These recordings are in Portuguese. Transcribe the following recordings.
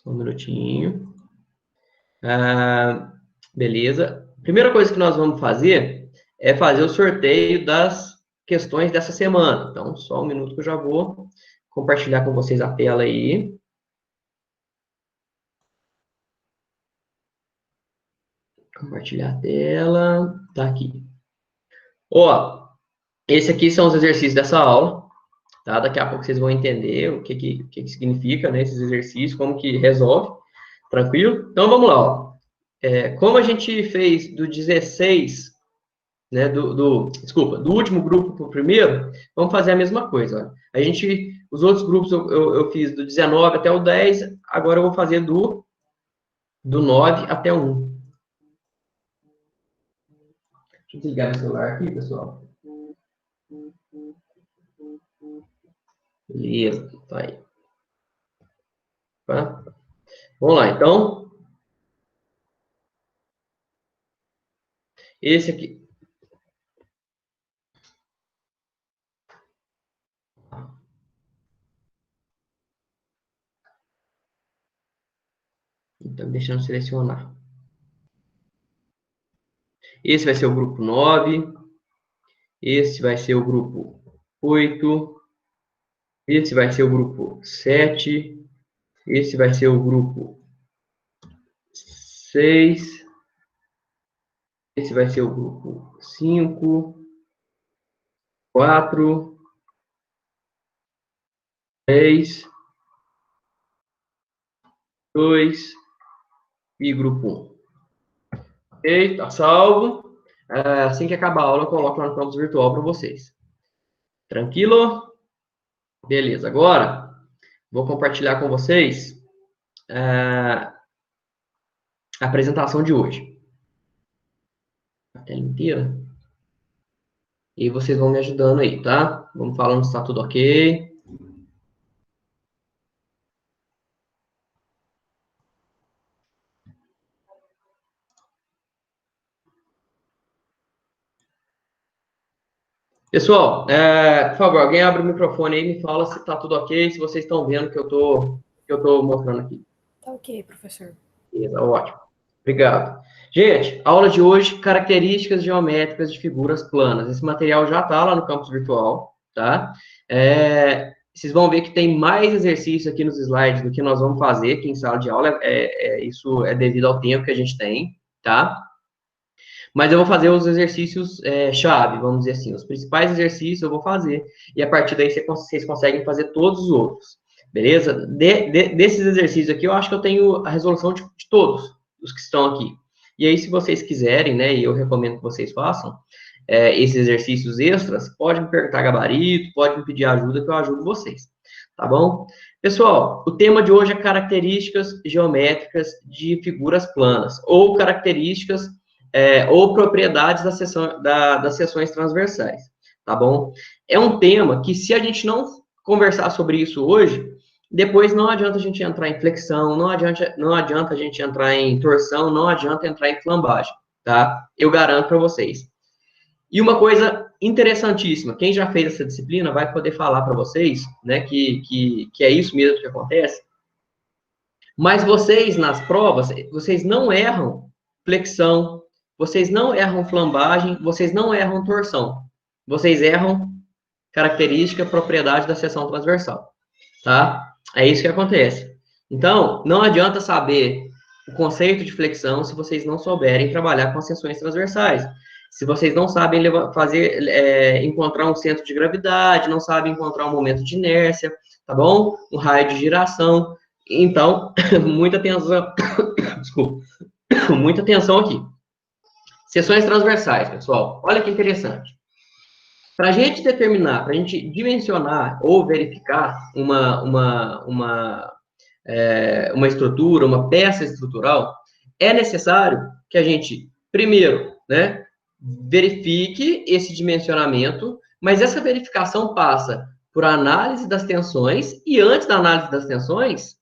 Só um minutinho. Beleza. Primeira coisa que nós vamos fazer é fazer o sorteio das questões dessa semana. Então, só um minuto que eu já vou compartilhar com vocês a tela aí. Compartilhar a tela. Tá aqui. Ó, esse aqui são os exercícios dessa aula, tá? Daqui a pouco vocês vão entender o que significa, né, esses exercícios, como que resolve. Tranquilo? Então, vamos lá, ó. Como a gente fez do 16, né, desculpa, do último grupo para o primeiro, vamos fazer a mesma coisa. Ó. Os outros grupos eu fiz do 19 até o 10, agora eu vou fazer do 9 até o 1. Deixa eu desligar meu celular aqui, pessoal. Beleza, tá aí. Tá? Vamos lá, então. Esse aqui. Então, deixando selecionar. Esse vai ser o grupo 9. Esse vai ser o grupo 8. Esse vai ser o grupo 7. Esse vai ser o grupo 6. Esse vai ser o grupo 5, 4, 3, 2 e grupo 1. Ok? Tá salvo. Assim que acabar a aula, eu coloco lá no campus virtual para vocês. Tranquilo? Beleza. Agora, vou compartilhar com vocês a apresentação de hoje. A tela inteira. E vocês vão me ajudando aí, tá? Vamos falando se está tudo ok. Pessoal, por favor, alguém abre o microfone aí e me fala se está tudo ok, se vocês estão vendo que eu tô mostrando aqui. Tá ok, professor. Beleza, ótimo. Obrigado. Gente, aula de hoje, características geométricas de figuras planas. Esse material já está lá no campus virtual, tá? Vocês vão ver que tem mais exercícios aqui nos slides do que nós vamos fazer aqui em sala de aula. Isso é devido ao tempo que a gente tem, tá? Mas eu vou fazer os exercícios chave, vamos dizer assim. Os principais exercícios eu vou fazer. E a partir daí vocês conseguem fazer todos os outros. Beleza? Desses exercícios aqui, eu acho que eu tenho a resolução de todos os que estão aqui. E aí, se vocês quiserem, né, e eu recomendo que vocês façam, esses exercícios extras, pode me perguntar gabarito, pode me pedir ajuda, que eu ajudo vocês. Tá bom? Pessoal, o tema de hoje é características geométricas de figuras planas, ou características ou propriedades das seções transversais, tá bom? É um tema que, se a gente não conversar sobre isso hoje, depois não adianta a gente entrar em flexão, não adianta a gente entrar em torção, não adianta entrar em flambagem, tá? Eu garanto para vocês. E uma coisa interessantíssima, quem já fez essa disciplina vai poder falar para vocês, né, que é isso mesmo que acontece, mas vocês, nas provas, vocês não erram flexão, vocês não erram flambagem, vocês não erram torção. Vocês erram característica, propriedade da seção transversal, tá? É isso que acontece. Então, não adianta saber o conceito de flexão se vocês não souberem trabalhar com as seções transversais. Se vocês não sabem encontrar um centro de gravidade, não sabem encontrar um momento de inércia, tá bom? Um raio de giração. Então, muita atenção. Desculpa. Muita atenção aqui. Seções transversais, pessoal. Olha que interessante. Para a gente determinar, para a gente dimensionar ou verificar uma estrutura, uma peça estrutural, é necessário que a gente, primeiro, né, verifique esse dimensionamento, mas essa verificação passa por análise das tensões e, antes da análise das tensões,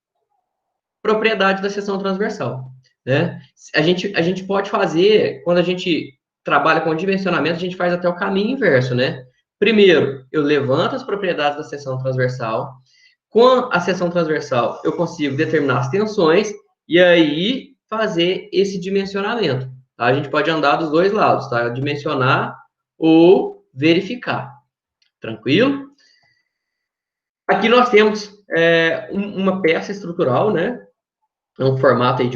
propriedade da seção transversal. Né? A gente pode fazer, quando a gente trabalha com dimensionamento, a gente faz até o caminho inverso, né? Primeiro, eu levanto as propriedades da seção transversal, Com a seção transversal, eu consigo determinar as tensões e aí fazer esse dimensionamento. Tá? A gente pode andar dos dois lados, tá? Dimensionar ou verificar. Tranquilo? Aqui nós temos uma peça estrutural, né? É um formato aí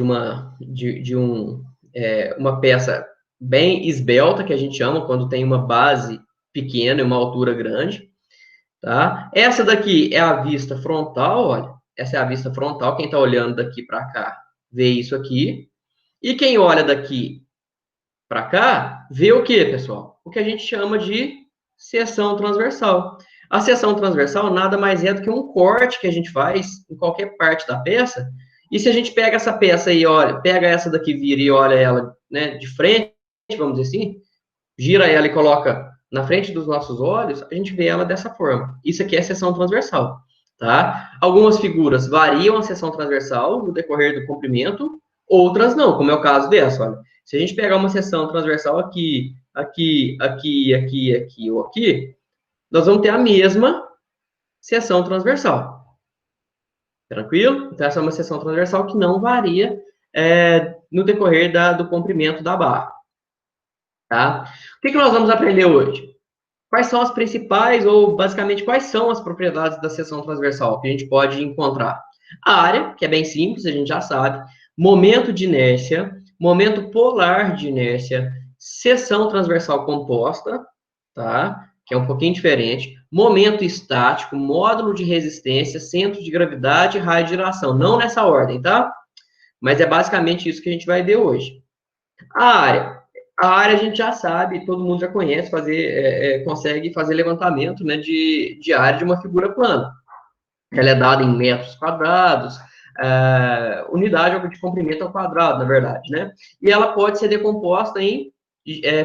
uma peça bem esbelta, que a gente chama, quando tem uma base pequena e uma altura grande, tá? Essa daqui é a vista frontal, olha. Essa é a vista frontal, quem está olhando daqui para cá vê isso aqui. E quem olha daqui para cá, vê o que, pessoal? O que a gente chama de seção transversal. A seção transversal nada mais é do que um corte que a gente faz em qualquer parte da peça. E se a gente pega essa peça aí, olha, pega essa daqui, vira e olha ela, né, de frente, vamos dizer assim, gira ela e coloca na frente dos nossos olhos, a gente vê ela dessa forma. Isso aqui é seção transversal, tá? Algumas figuras variam a seção transversal no decorrer do comprimento, outras não, como é o caso dessa, olha. Se a gente pegar uma seção transversal aqui, aqui, aqui, aqui, aqui ou aqui, nós vamos ter a mesma seção transversal. Tranquilo? Então, essa é uma seção transversal que não varia no decorrer do comprimento da barra. Tá? O que nós vamos aprender hoje? Quais são as principais, ou basicamente, quais são as propriedades da seção transversal que a gente pode encontrar? A área, que é bem simples, a gente já sabe. Momento de inércia, momento polar de inércia, seção transversal composta, tá? Que é um pouquinho diferente. Momento estático, módulo de resistência, centro de gravidade, raio de giração. Não nessa ordem, tá? Mas é basicamente isso que a gente vai ver hoje. A área. A área a gente já sabe, todo mundo já conhece, consegue fazer levantamento, né, de área de uma figura plana. Ela é dada em metros quadrados, unidade de comprimento ao quadrado, na verdade, né? E ela pode ser decomposta em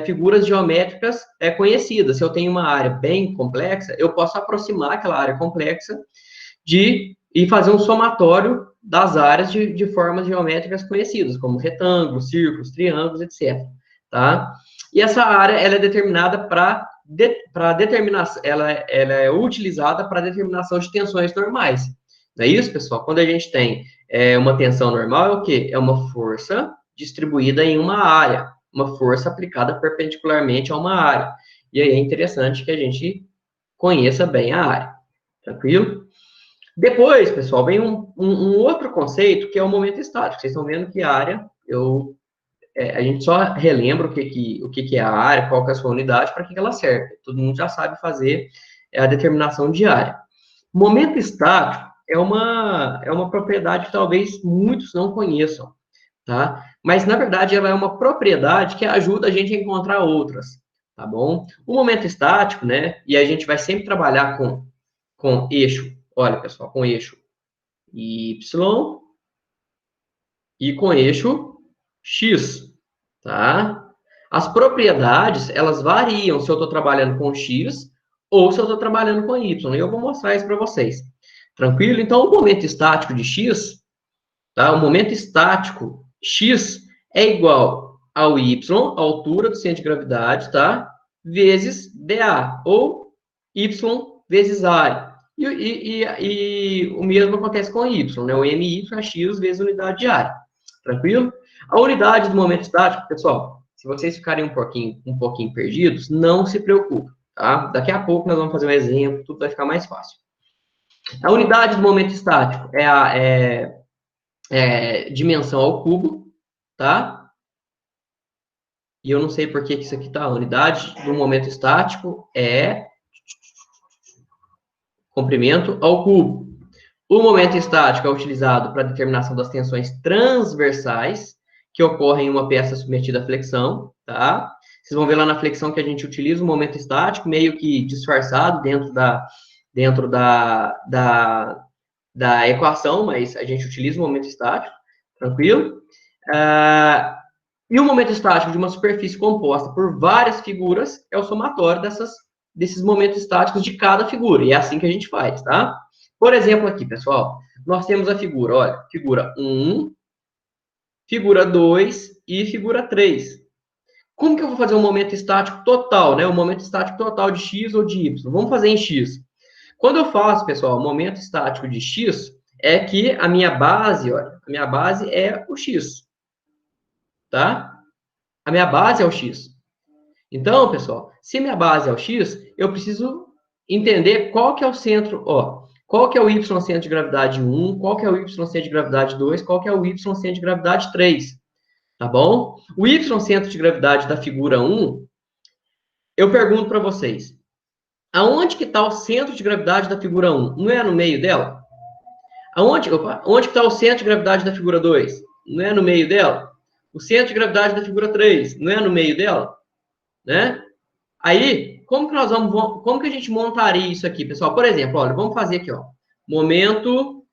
figuras geométricas conhecidas. Se eu tenho uma área bem complexa, eu posso aproximar aquela área complexa e fazer um somatório das áreas de formas geométricas conhecidas, como retângulos, círculos, triângulos, etc. Tá? E essa área ela é determinada para determinação, ela é utilizada para determinação de tensões normais. Não é isso, pessoal? Quando a gente tem uma tensão normal, é o quê? É uma força distribuída em uma área, uma força aplicada perpendicularmente a uma área. E aí é interessante que a gente conheça bem a área. Tranquilo? Depois, pessoal, vem um outro conceito que é o momento estático. Vocês estão vendo que a área, a gente só relembra o que é a área, qual que é a sua unidade, para que ela serve. Todo mundo já sabe fazer a determinação de área. Momento estático é uma propriedade que talvez muitos não conheçam, tá? Mas, na verdade, ela é uma propriedade que ajuda a gente a encontrar outras, tá bom? O momento estático, né, e a gente vai sempre trabalhar com eixo, olha, pessoal, com eixo Y e com eixo X, tá? As propriedades, elas variam se eu estou trabalhando com X ou se eu estou trabalhando com Y. E eu vou mostrar isso para vocês. Tranquilo? Então, o momento estático de X, tá? O momento estático X é igual ao Y, a altura do centro de gravidade, tá? Vezes dA, ou Y vezes área. E o mesmo acontece com Y, né? O MY é X vezes unidade de área. Tranquilo? A unidade do momento estático, pessoal, se vocês ficarem um pouquinho perdidos, não se preocupe, tá? Daqui a pouco nós vamos fazer um exemplo, tudo vai ficar mais fácil. A unidade do momento estático é a dimensão ao cubo, tá? E eu não sei por que isso aqui tá. A unidade do momento estático é comprimento ao cubo. O momento estático é utilizado para a determinação das tensões transversais que ocorrem em uma peça submetida à flexão, tá? Vocês vão ver lá na flexão que a gente utiliza o momento estático meio que disfarçado dentro da equação, mas a gente utiliza o momento estático, tranquilo? E o momento estático de uma superfície composta por várias figuras é o somatório desses momentos estáticos de cada figura, e é assim que a gente faz, tá? Por exemplo, aqui, pessoal, nós temos a figura, olha, figura 1, figura 2 e figura 3. Como que eu vou fazer um momento estático total, né? O momento estático total de X ou de Y? Vamos fazer em X. Quando eu faço, pessoal, momento estático de x, é que a minha base, olha, a minha base é o x, tá? A minha base é o x. Então, pessoal, se minha base é o x, eu preciso entender qual que é o centro, ó, qual que é o y centro de gravidade 1, qual que é o y centro de gravidade 2, qual que é o y centro de gravidade 3, tá bom? O y centro de gravidade da figura 1, eu pergunto para vocês, aonde que está o centro de gravidade da figura 1? Não é no meio dela? Onde que está o centro de gravidade da figura 2? Não é no meio dela? O centro de gravidade da figura 3, não é no meio dela? Né? Aí, como que a gente montaria isso aqui, pessoal? Por exemplo, olha, vamos fazer aqui, ó. Momento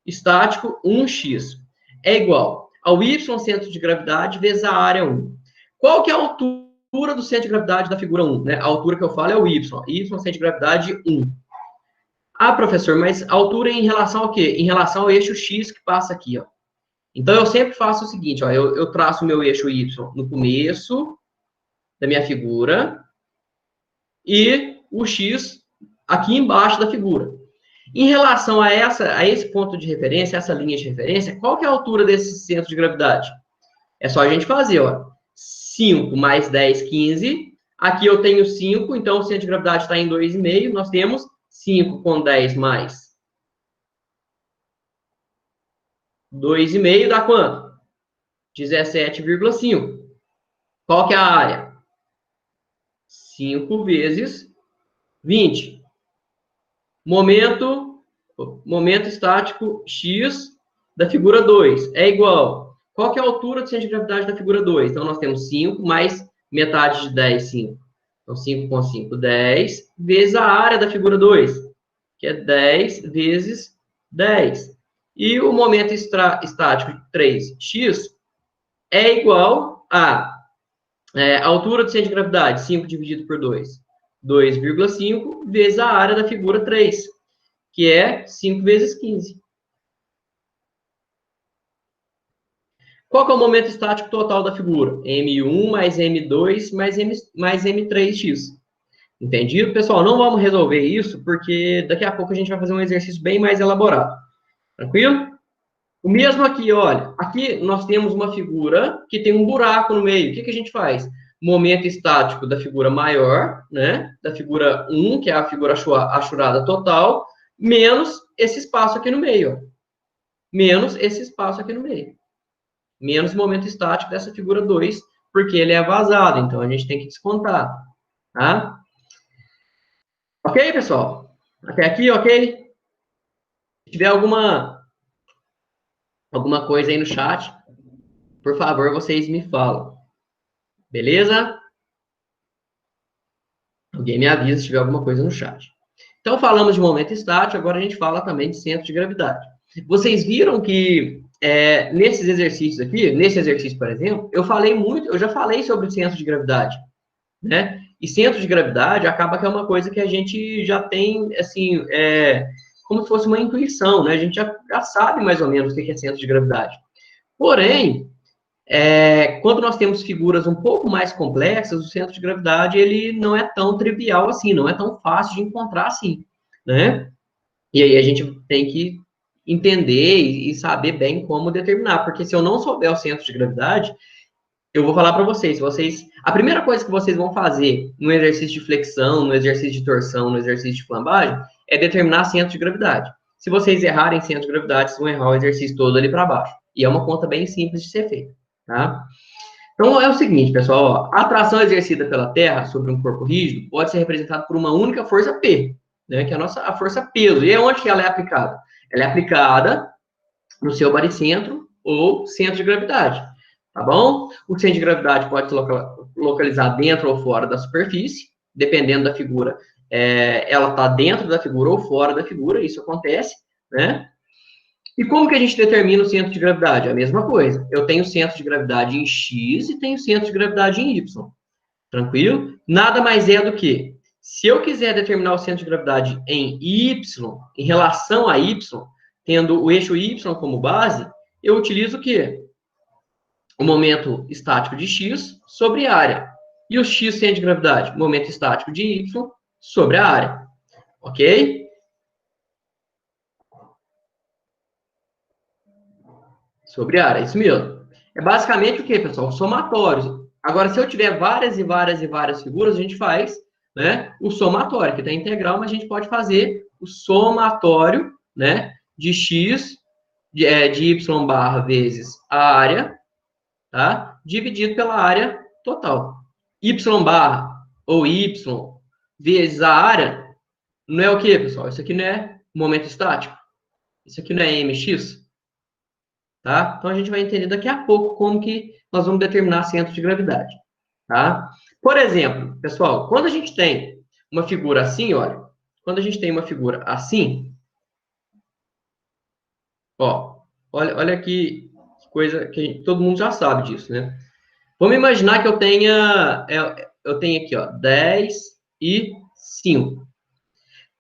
estático 1x é igual ao y centro de gravidade vezes a área 1. Qual que é a altura do centro de gravidade da figura 1? Né? A altura que eu falo é o y centro de gravidade 1. Ah, professor, mas a altura em relação ao quê? Em relação ao eixo x que passa aqui, ó. Então, eu sempre faço o seguinte, ó, eu traço o meu eixo y no começo da minha figura, e o x aqui embaixo da figura. Em relação a esse ponto de referência, essa linha de referência, qual que é a altura desse centro de gravidade? É só a gente fazer, ó. 5 mais 10, 15. Aqui eu tenho 5, então o centro de gravidade está em 2,5. Nós temos 5 com 10 mais 2,5 dá quanto? 17,5. Qual que é a área? 5 vezes 20. Momento estático x da figura 2 é igual. Qual que é a altura do centro de gravidade da figura 2? Então, nós temos 5 mais metade de 10, 5. Então, 5 com 5, 10, vezes a área da figura 2, que é 10 vezes 10. E o momento estático 3x é igual a altura do centro de gravidade, 5 dividido por 2, 2,5 vezes a área da figura 3, que é 5 vezes 15. Qual que é o momento estático total da figura? M1 mais M2 mais M3x. Entendido? Pessoal, não vamos resolver isso, porque daqui a pouco a gente vai fazer um exercício bem mais elaborado. Tranquilo? O mesmo aqui, olha. Aqui nós temos uma figura que tem um buraco no meio. O que a gente faz? Momento estático da figura maior, né? Da figura 1, que é a figura achurada total, menos esse espaço aqui no meio. Ó. Menos esse espaço aqui no meio. Menos o momento estático dessa figura 2, porque ele é vazado, então a gente tem que descontar, tá? Ok, pessoal? Até aqui, ok? Se tiver alguma coisa aí no chat, por favor, vocês me falam. Beleza? Alguém me avisa se tiver alguma coisa no chat. Então, falamos de momento estático, agora a gente fala também de centro de gravidade. Vocês viram que nesses exercícios aqui, nesse exercício, por exemplo, eu já falei sobre o centro de gravidade, né? E centro de gravidade acaba que é uma coisa que a gente já tem, assim, como se fosse uma intuição, né? A gente já sabe mais ou menos o que é centro de gravidade. Porém, quando nós temos figuras um pouco mais complexas, o centro de gravidade, ele não é tão trivial assim, não é tão fácil de encontrar assim, né? E aí a gente tem que entender e saber bem como determinar, porque se eu não souber o centro de gravidade, eu vou falar para vocês, a primeira coisa que vocês vão fazer no exercício de flexão, no exercício de torção, no exercício de flambagem, é determinar centro de gravidade. Se vocês errarem centro de gravidade, vocês vão errar o exercício todo ali para baixo. E é uma conta bem simples de ser feita, tá? Então, é o seguinte, pessoal, ó, a atração exercida pela Terra sobre um corpo rígido pode ser representada por uma única força P, né, que é a força peso. E onde que ela é aplicada? Ela é aplicada no seu baricentro ou centro de gravidade, tá bom? O centro de gravidade pode se localizar dentro ou fora da superfície, dependendo da figura. Ela está dentro da figura ou fora da figura, isso acontece, né? E como que a gente determina o centro de gravidade? A mesma coisa. Eu tenho centro de gravidade em X e tenho centro de gravidade em Y. Tranquilo? Nada mais é do que, se eu quiser determinar o centro de gravidade em Y, em relação a Y, tendo o eixo Y como base, eu utilizo o quê? O momento estático de X sobre a área. E o X centro de gravidade? Momento estático de Y sobre a área. ok? Sobre área, isso mesmo. É basicamente o que, pessoal? Somatórios. Agora, se eu tiver várias e várias e várias figuras, a gente faz, né, o somatório, que está integral, mas a gente pode fazer o somatório, né, de x, de y barra vezes a área, tá? Dividido pela área total. Y barra ou y vezes a área não é o quê, pessoal? Isso aqui não é momento estático. Isso aqui não é mx, tá? Então a gente vai entender daqui a pouco como que nós vamos determinar centro de gravidade, tá? Por exemplo, pessoal, quando a gente tem uma figura assim, olha, quando a gente tem uma figura assim, ó, olha aqui, coisa que todo mundo já sabe disso, né? Vamos imaginar que eu tenho aqui, ó, 10 e 5.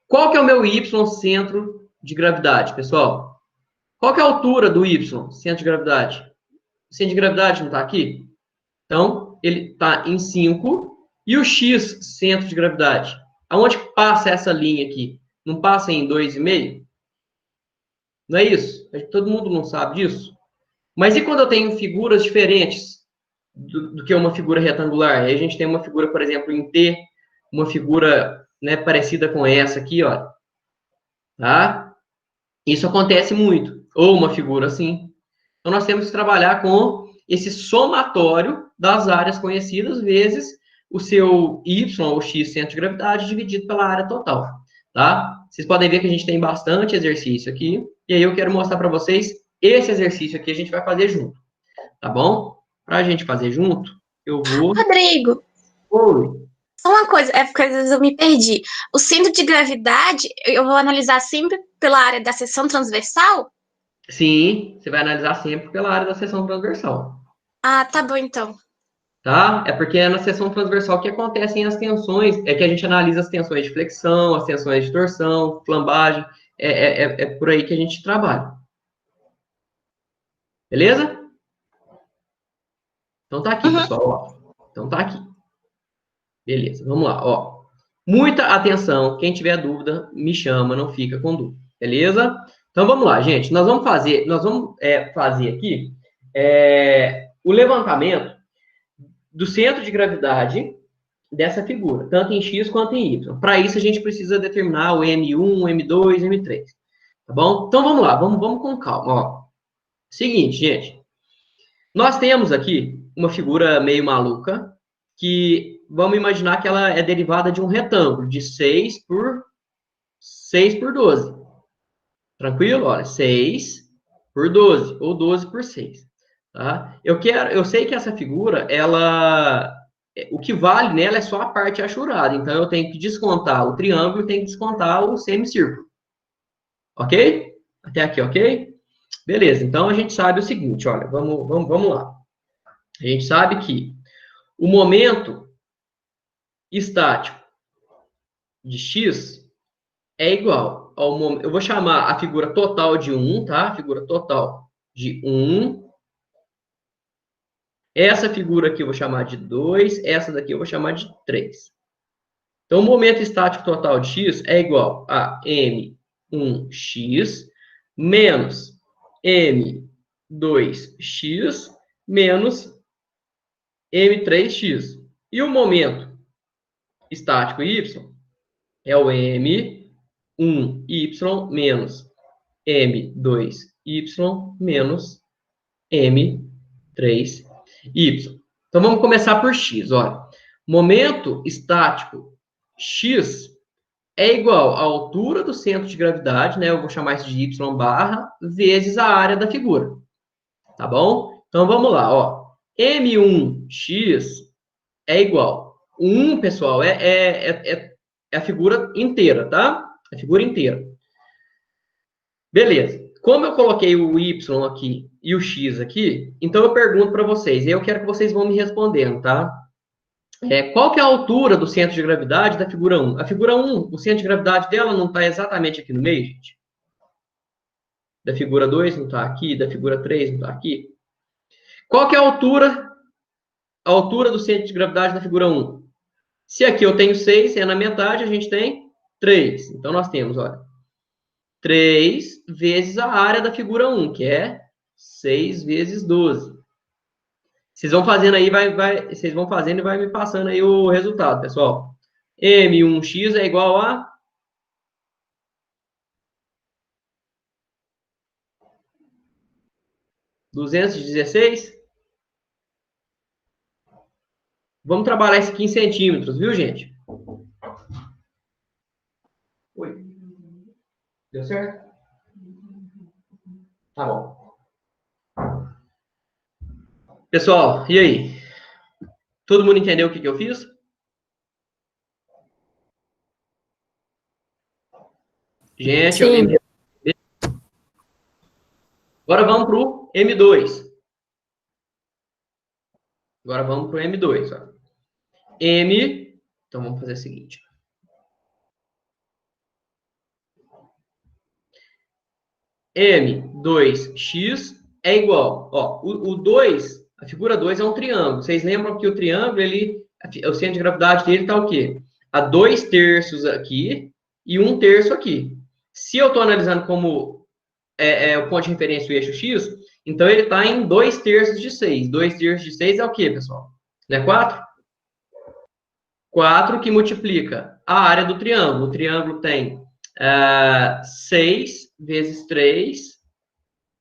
Qual que é o meu y centro de gravidade, pessoal? Qual que é a altura do y centro de gravidade? O centro de gravidade não está aqui? Então, ele está em 5. E o x centro de gravidade? Aonde que passa essa linha aqui? Não passa em 2,5? Não é isso? Todo mundo não sabe disso? Mas e quando eu tenho figuras diferentes do que uma figura retangular? Aí a gente tem uma figura, por exemplo, em T, uma figura, né, parecida com essa aqui, ó, tá? Isso acontece muito. Ou uma figura assim. Então, nós temos que trabalhar com esse somatório das áreas conhecidas vezes o seu y, ou x, centro de gravidade, dividido pela área total, tá? Vocês podem ver que a gente tem bastante exercício aqui, e aí eu quero mostrar para vocês esse exercício aqui, a gente vai fazer junto, tá bom? Para a gente fazer junto, eu vou... Rodrigo, Oi. só uma coisa, é porque às vezes eu me perdi. O centro de gravidade, eu vou analisar sempre pela área da seção transversal? Sim, você vai analisar sempre pela área da seção transversal. Ah, tá bom então. Tá? É porque é na seção transversal que acontecem as tensões, é que a gente analisa as tensões de flexão, as tensões de torção, flambagem, é por aí que a gente trabalha. Beleza? Então tá aqui, Uhum. pessoal, ó. Então tá aqui. Beleza, vamos lá, ó. Muita atenção, quem tiver dúvida, me chama, não fica com dúvida. Beleza? Então vamos lá, gente. Nós vamos fazer fazer aqui o levantamento do centro de gravidade dessa figura, tanto em X quanto em Y. Para isso, a gente precisa determinar o M1, M2, M3. Tá bom? Então, vamos lá, vamos com calma. Ó. Seguinte, gente. Nós temos aqui uma figura meio maluca, que vamos imaginar que ela é derivada de um retângulo de 6 por 12. Tranquilo? Olha, 6 por 12, ou 12 por 6. Tá? Eu sei que essa figura, o que vale nela é só a parte achurada. Então, eu tenho que descontar o triângulo e tenho que descontar o semicírculo. Ok? Até aqui, ok? Beleza. Então, a gente sabe o seguinte, olha, vamos lá. A gente sabe que o momento estático de x é igual ao momento... Eu vou chamar a figura total de 1, tá? A figura total de 1. Essa figura aqui eu vou chamar de 2, essa daqui eu vou chamar de 3. Então, o momento estático total de x é igual a m1x menos m2x menos m3x. E o momento estático y é o m1y menos m2y menos m3y. Então, vamos começar por x. Olha, momento estático x é igual à altura do centro de gravidade, né? Eu vou chamar isso de y barra, vezes a área da figura. Tá bom? Então, vamos lá, ó. M1x é igual. O 1, pessoal, é a figura inteira, tá? A figura inteira. Beleza. Como eu coloquei o y aqui e o x aqui, então eu pergunto para vocês, e eu quero que vocês vão me respondendo, tá? Qual que é a altura do centro de gravidade da figura 1? A figura 1, o centro de gravidade dela não está exatamente aqui no meio, gente? Da figura 2 não está aqui, da figura 3 não está aqui. Qual que é a altura do centro de gravidade da figura 1? Se aqui eu tenho 6, é na metade, a gente tem 3. Então, nós temos, olha, 3 vezes a área da figura 1, que é 6 vezes 12. Vocês vão fazendo aí, vocês vão fazendo e vai me passando aí o resultado, pessoal. M1x é igual a 216. Vamos trabalhar isso aqui em centímetros, viu, gente? Oi. Deu certo? Tá bom. Pessoal, e aí? Todo mundo entendeu o que eu fiz? Gente, Sim. alguém... Agora vamos para o M2. Agora vamos para o M2. Ó. M... Então, vamos fazer o seguinte. M2x é igual... Ó, o 2, a figura 2 é um triângulo. Vocês lembram que o triângulo, o centro de gravidade dele está o quê? A 2/3 aqui e 1/3 aqui. Se eu estou analisando como o ponto de referência o eixo x, então ele está em 2/3 de 6. 2/3 de 6 é o quê, pessoal? Não é 4? 4 que multiplica a área do triângulo. O triângulo tem 6 vezes 3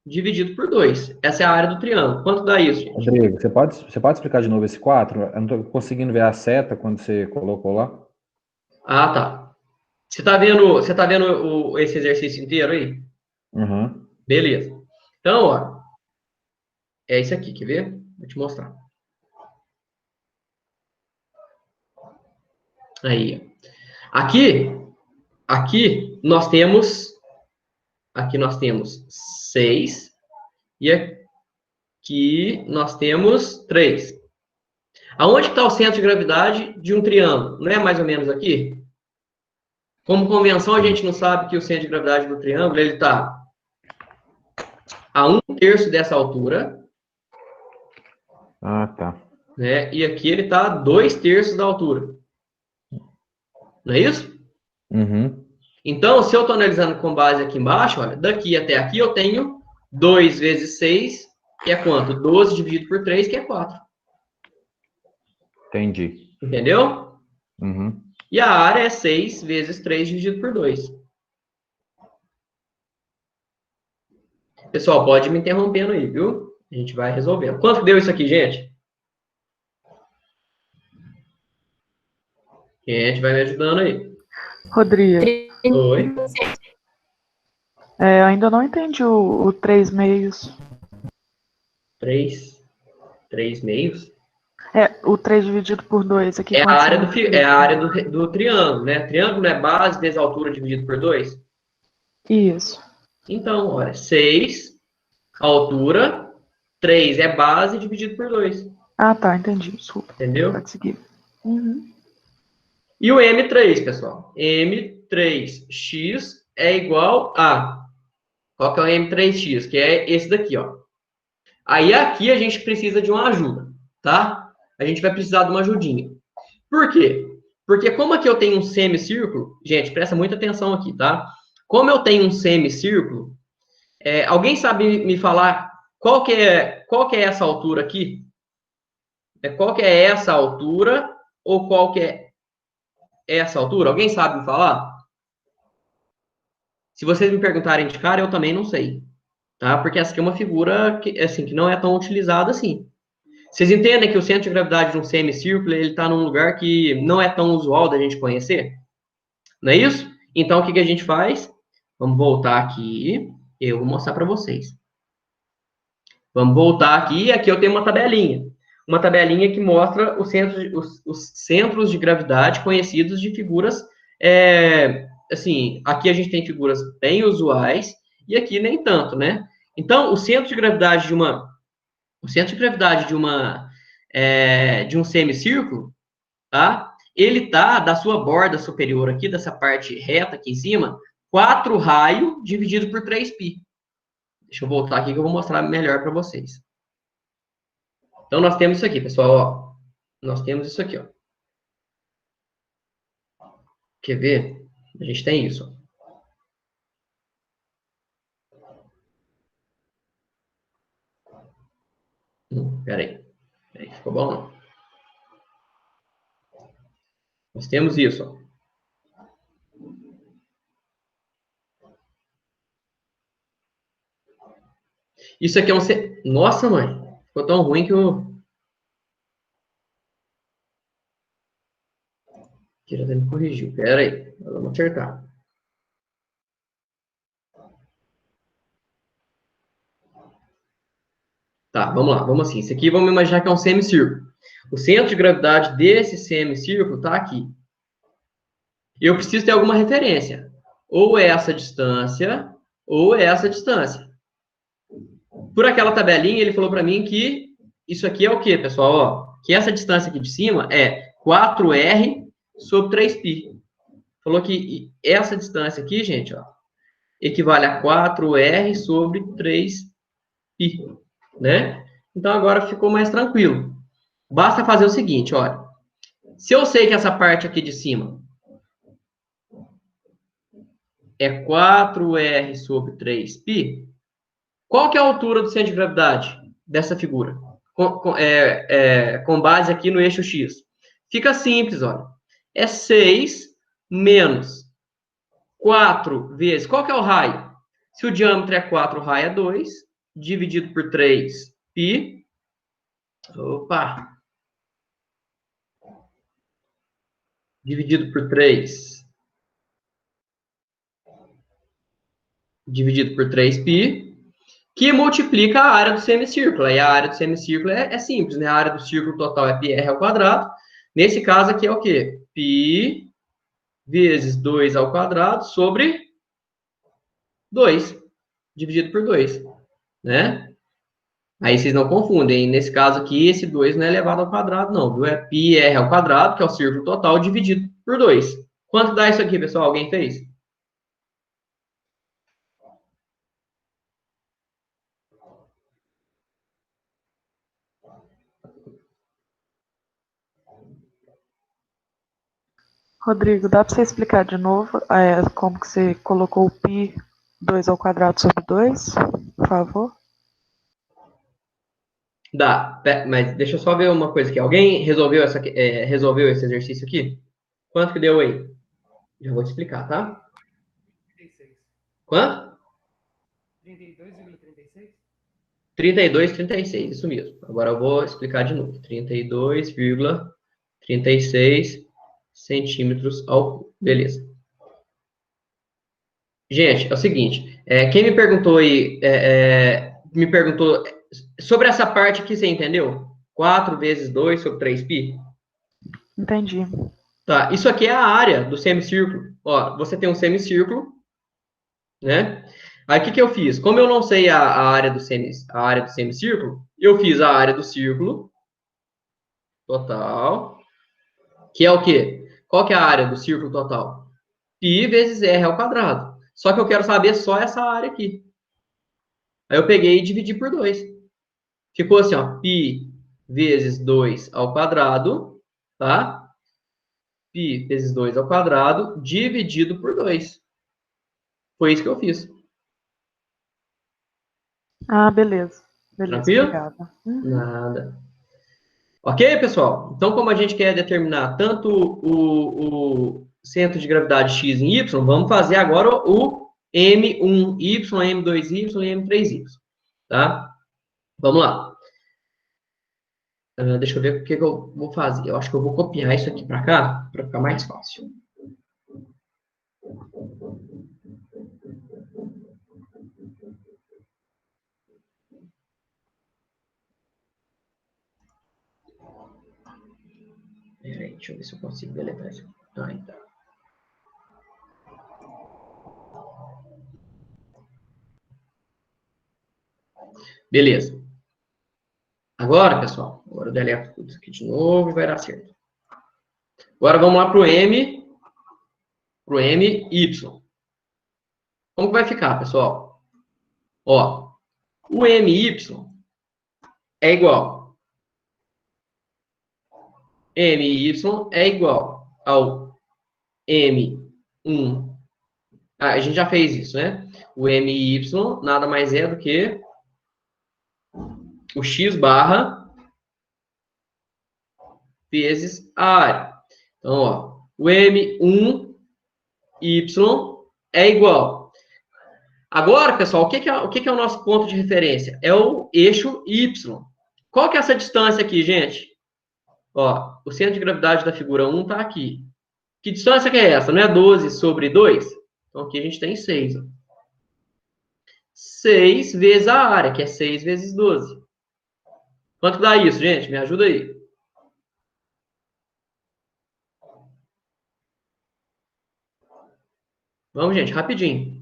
dividido por 2. Essa é a área do triângulo. Quanto dá isso, gente? Rodrigo, você pode explicar de novo esse 4? Eu não estou conseguindo ver a seta quando você colocou lá. Ah, tá. Você tá vendo esse exercício inteiro aí? Uhum. Beleza. Então, ó, é isso aqui, quer ver? Vou te mostrar. Aí, aqui nós temos 6 e aqui nós temos 3. Aonde está o centro de gravidade de um triângulo? Não é mais ou menos aqui? Como convenção, a gente não sabe que o centro de gravidade do triângulo ele está a 1/3 dessa altura. Ah, tá. Né? E aqui ele está a 2/3 da altura. Não é isso? Uhum. Então, se eu estou analisando com base aqui embaixo, olha, daqui até aqui eu tenho 2 vezes 6, que é quanto? 12 dividido por 3, que é 4. Entendi. Entendeu? Uhum. E a área é 6 vezes 3 dividido por 2. Pessoal, pode me interrompendo aí, viu? A gente vai resolvendo. Quanto deu isso aqui, gente? Gente, vai me ajudando aí. Rodrigo, Oi. ainda não entendi o 3 meios. 3 meios? O 3 dividido por 2 aqui. É a área do triângulo, né? Triângulo é base vezes altura dividido por 2? Isso. Então, olha, 6, altura, 3 é base dividido por 2. Ah, tá, entendi. Desculpa. Entendeu? Pode seguir. Uhum. E o M3, pessoal? M3x é igual a... Qual que é o M3x? Que é esse daqui, ó. Aí aqui a gente precisa de uma ajuda, tá? A gente vai precisar de uma ajudinha. Por quê? Porque como aqui eu tenho um semicírculo, gente, presta muita atenção aqui, tá? Como eu tenho um semicírculo, alguém sabe me falar qual que é essa altura aqui? Qual que é essa altura ou qual que é essa altura? Alguém sabe me falar? Se vocês me perguntarem de cara, eu também não sei, tá? Porque essa aqui é uma figura que, assim, que não é tão utilizada assim. Vocês entendem que o centro de gravidade de um semicírculo ele está num lugar que não é tão usual da gente conhecer? Não é isso? Então, o que a gente faz? Vamos voltar aqui. Eu vou mostrar para vocês. Vamos voltar aqui. Aqui eu tenho uma tabelinha. Uma tabelinha que mostra os centros de gravidade conhecidos de figuras. Assim, aqui a gente tem figuras bem usuais e aqui nem tanto, né? Então, o centro de gravidade de um semicírculo, tá? Ele tá da sua borda superior aqui, dessa parte reta aqui em cima, 4 raio dividido por 3π. Deixa eu voltar aqui que eu vou mostrar melhor para vocês. Então, nós temos isso aqui, pessoal, ó. Nós temos isso aqui, ó. Quer ver? A gente tem isso. Peraí. Ficou bom, não. Nós temos isso, ó. Isso aqui é um... Nossa, mãe. Ficou tão ruim que eu... Aqui já me corrigiu. Pera aí. Vamos acertar. Tá, vamos lá. Vamos assim. Isso aqui, vamos imaginar que é um semicírculo. O centro de gravidade desse semicírculo está aqui. Eu preciso ter alguma referência. Ou essa distância, ou essa distância. Por aquela tabelinha, ele falou para mim que isso aqui é o quê, pessoal? Ó, que essa distância aqui de cima é 4R sobre 3π. Falou que essa distância aqui, gente, ó, equivale a 4R sobre 3π, né? Então, agora ficou mais tranquilo. Basta fazer o seguinte, olha. Se eu sei que essa parte aqui de cima é 4R sobre 3π, qual que é a altura do centro de gravidade dessa figura? Com base aqui no eixo X. Fica simples, olha. É 6 menos 4 vezes... Qual que é o raio? Se o diâmetro é 4, o raio é 2, dividido por 3π. Opa! Dividido por 3. Dividido por 3π. Que multiplica a área do semicírculo. Aí a área do semicírculo é simples, né? A área do círculo total é πr ao quadrado. Nesse caso aqui é o quê? Π vezes 2 ao quadrado sobre 2, dividido por 2, né? Aí vocês não confundem. Nesse caso aqui, esse 2 não é elevado ao quadrado, não, viu? É πr ao quadrado, que é o círculo total, dividido por 2. Quanto dá isso aqui, pessoal? Alguém fez? Rodrigo, dá para você explicar de novo como que você colocou o π 2 ao quadrado sobre 2, por favor? Dá, mas deixa eu só ver uma coisa aqui. Alguém resolveu esse exercício aqui? Quanto que deu aí? Já vou te explicar, tá? 36. Quanto? 32,36? 32,36, isso mesmo. Agora eu vou explicar de novo. 32,36 centímetros ao cubo. Beleza. Gente, é o seguinte. Quem me perguntou aí, me perguntou sobre essa parte aqui, você entendeu? 4 vezes 2 sobre 3π? Entendi. Tá, isso aqui é a área do semicírculo. Ó, você tem um semicírculo, né? Aí, o que que eu fiz? Como eu não sei a área do semicírculo, eu fiz a área do círculo total, que é o quê? Qual que é a área do círculo total? Π vezes R ao quadrado. Só que eu quero saber só essa área aqui. Aí eu peguei e dividi por 2. Ficou assim, ó, π vezes 2 ao quadrado, tá? Π vezes 2 ao quadrado, dividido por 2. Foi isso que eu fiz. Ah, beleza. Beleza, Tranquilo? obrigada. Nada. Ok, pessoal? Então, como a gente quer determinar tanto o centro de gravidade x em y, vamos fazer agora o M1y, M2y e M3y. Tá? Vamos lá. Deixa eu ver o que eu vou fazer. Eu acho que eu vou copiar isso aqui para cá, para ficar mais fácil. Peraí, deixa eu ver se eu consigo deletar isso aqui. Ah, então. Beleza. Agora, pessoal, agora eu deleto tudo isso aqui de novo e vai dar certo. Agora vamos lá para o MY. Como que vai ficar, pessoal? Ó, o MY é igual. MY é igual ao M 1. A gente já fez isso, né? O MY nada mais é do que o x barra vezes a área. Então, ó, o M1Y é igual. Agora, pessoal, o que é o nosso ponto de referência? É o eixo Y. Qual que é essa distância aqui, gente? Ó, o centro de gravidade da figura 1 está aqui. Que distância que é essa? Não é 12 sobre 2? Então, aqui a gente tem 6. Ó. 6 vezes a área, que é 6 vezes 12. Quanto dá isso, gente? Me ajuda aí. Vamos, gente, rapidinho.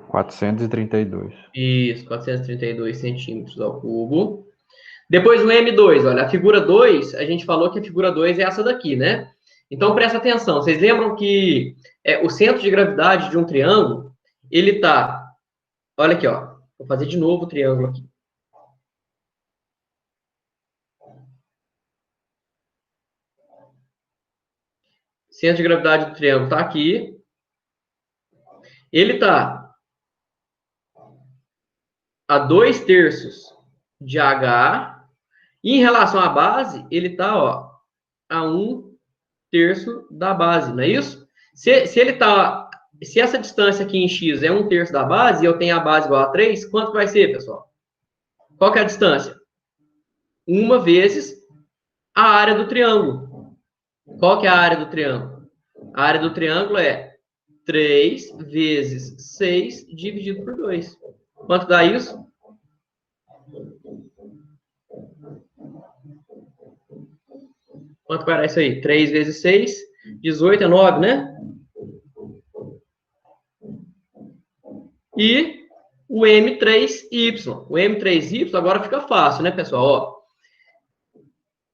432. Isso, 432 centímetros ao cubo. Depois o M2, olha, a figura 2, a gente falou que a figura 2 é essa daqui, né? Então, presta atenção. Vocês lembram que o centro de gravidade de um triângulo, ele tá... Olha aqui, ó. Vou fazer de novo o triângulo aqui. Centro de gravidade do triângulo tá aqui. Ele tá a 2/3 de H. E em relação à base, ele tá, ó, a 1/3 da base, não é isso? Se essa distância aqui em x é 1/3 da base, e eu tenho a base igual a 3, quanto vai ser, pessoal? Qual que é a distância? 1 vezes a área do triângulo. Qual que é a área do triângulo? A área do triângulo é 3 vezes 6 dividido por 2. Quanto dá isso? Quanto vai dar isso aí? 3 vezes 6, 18 é 9, né? E o M3Y. O M3Y agora fica fácil, né, pessoal? Ó,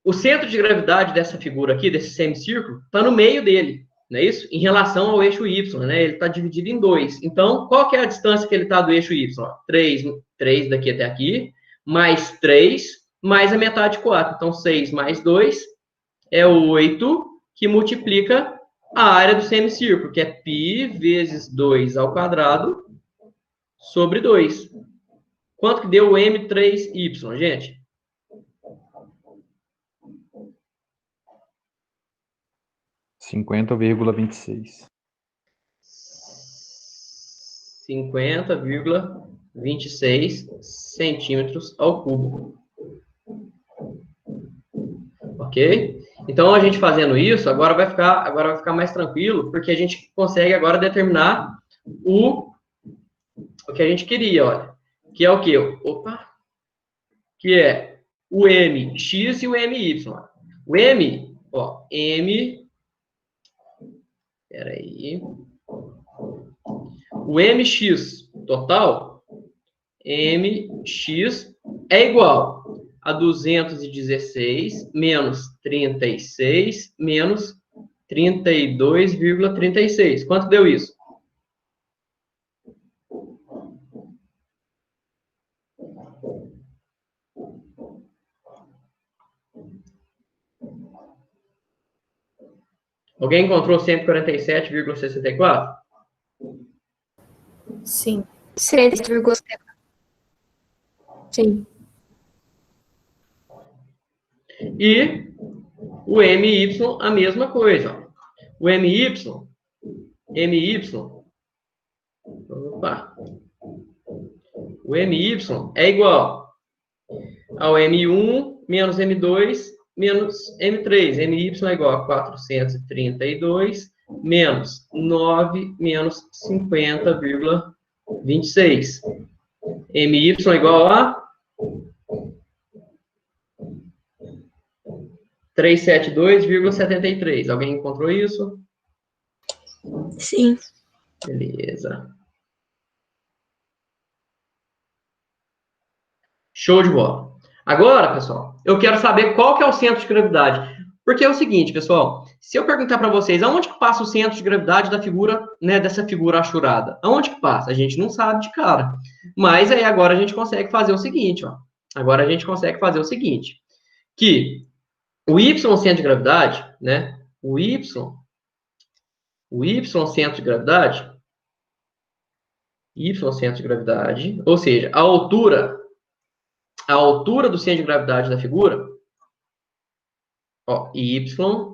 o centro de gravidade dessa figura aqui, desse semicírculo, está no meio dele, não é isso? Em relação ao eixo Y, né? Ele está dividido em 2. Então, qual que é a distância que ele está do eixo Y? 3 daqui até aqui, mais 3, mais a metade de 4. Então, 6 mais 2 é 8, que multiplica a área do semicírculo, que é π vezes 2 ao quadrado sobre 2. Quanto que deu o M3Y, gente? 50,26. 50,26 centímetros ao cubo. Ok? Então, a gente fazendo isso, agora vai ficar mais tranquilo, porque a gente consegue agora determinar o que a gente queria, olha. Que é o quê? Opa! Que é o MX e o MY. O M, ó, M... Peraí. O MX total, MX é igual a 216 menos 36 menos 32,36. Quanto deu isso? Alguém encontrou 147,64? Sim. 100,74. Sim. E o MY, a mesma coisa. O MY, opa, o MY é igual ao M1 menos M2 menos M3. MY é igual a 432 menos 9 menos 50,26. MY é igual a 372,73. Alguém encontrou isso? Sim. Beleza. Show de bola. Agora, pessoal, eu quero saber qual que é o centro de gravidade. Porque é o seguinte, pessoal, se eu perguntar para vocês aonde que passa o centro de gravidade da figura, né, dessa figura achurada, aonde que passa? A gente não sabe de cara. Mas aí agora a gente consegue fazer o seguinte, ó. Agora a gente consegue fazer o seguinte, que o Y centro de gravidade, né? O Y centro de gravidade, ou seja, a altura do centro de gravidade da figura, ó, Y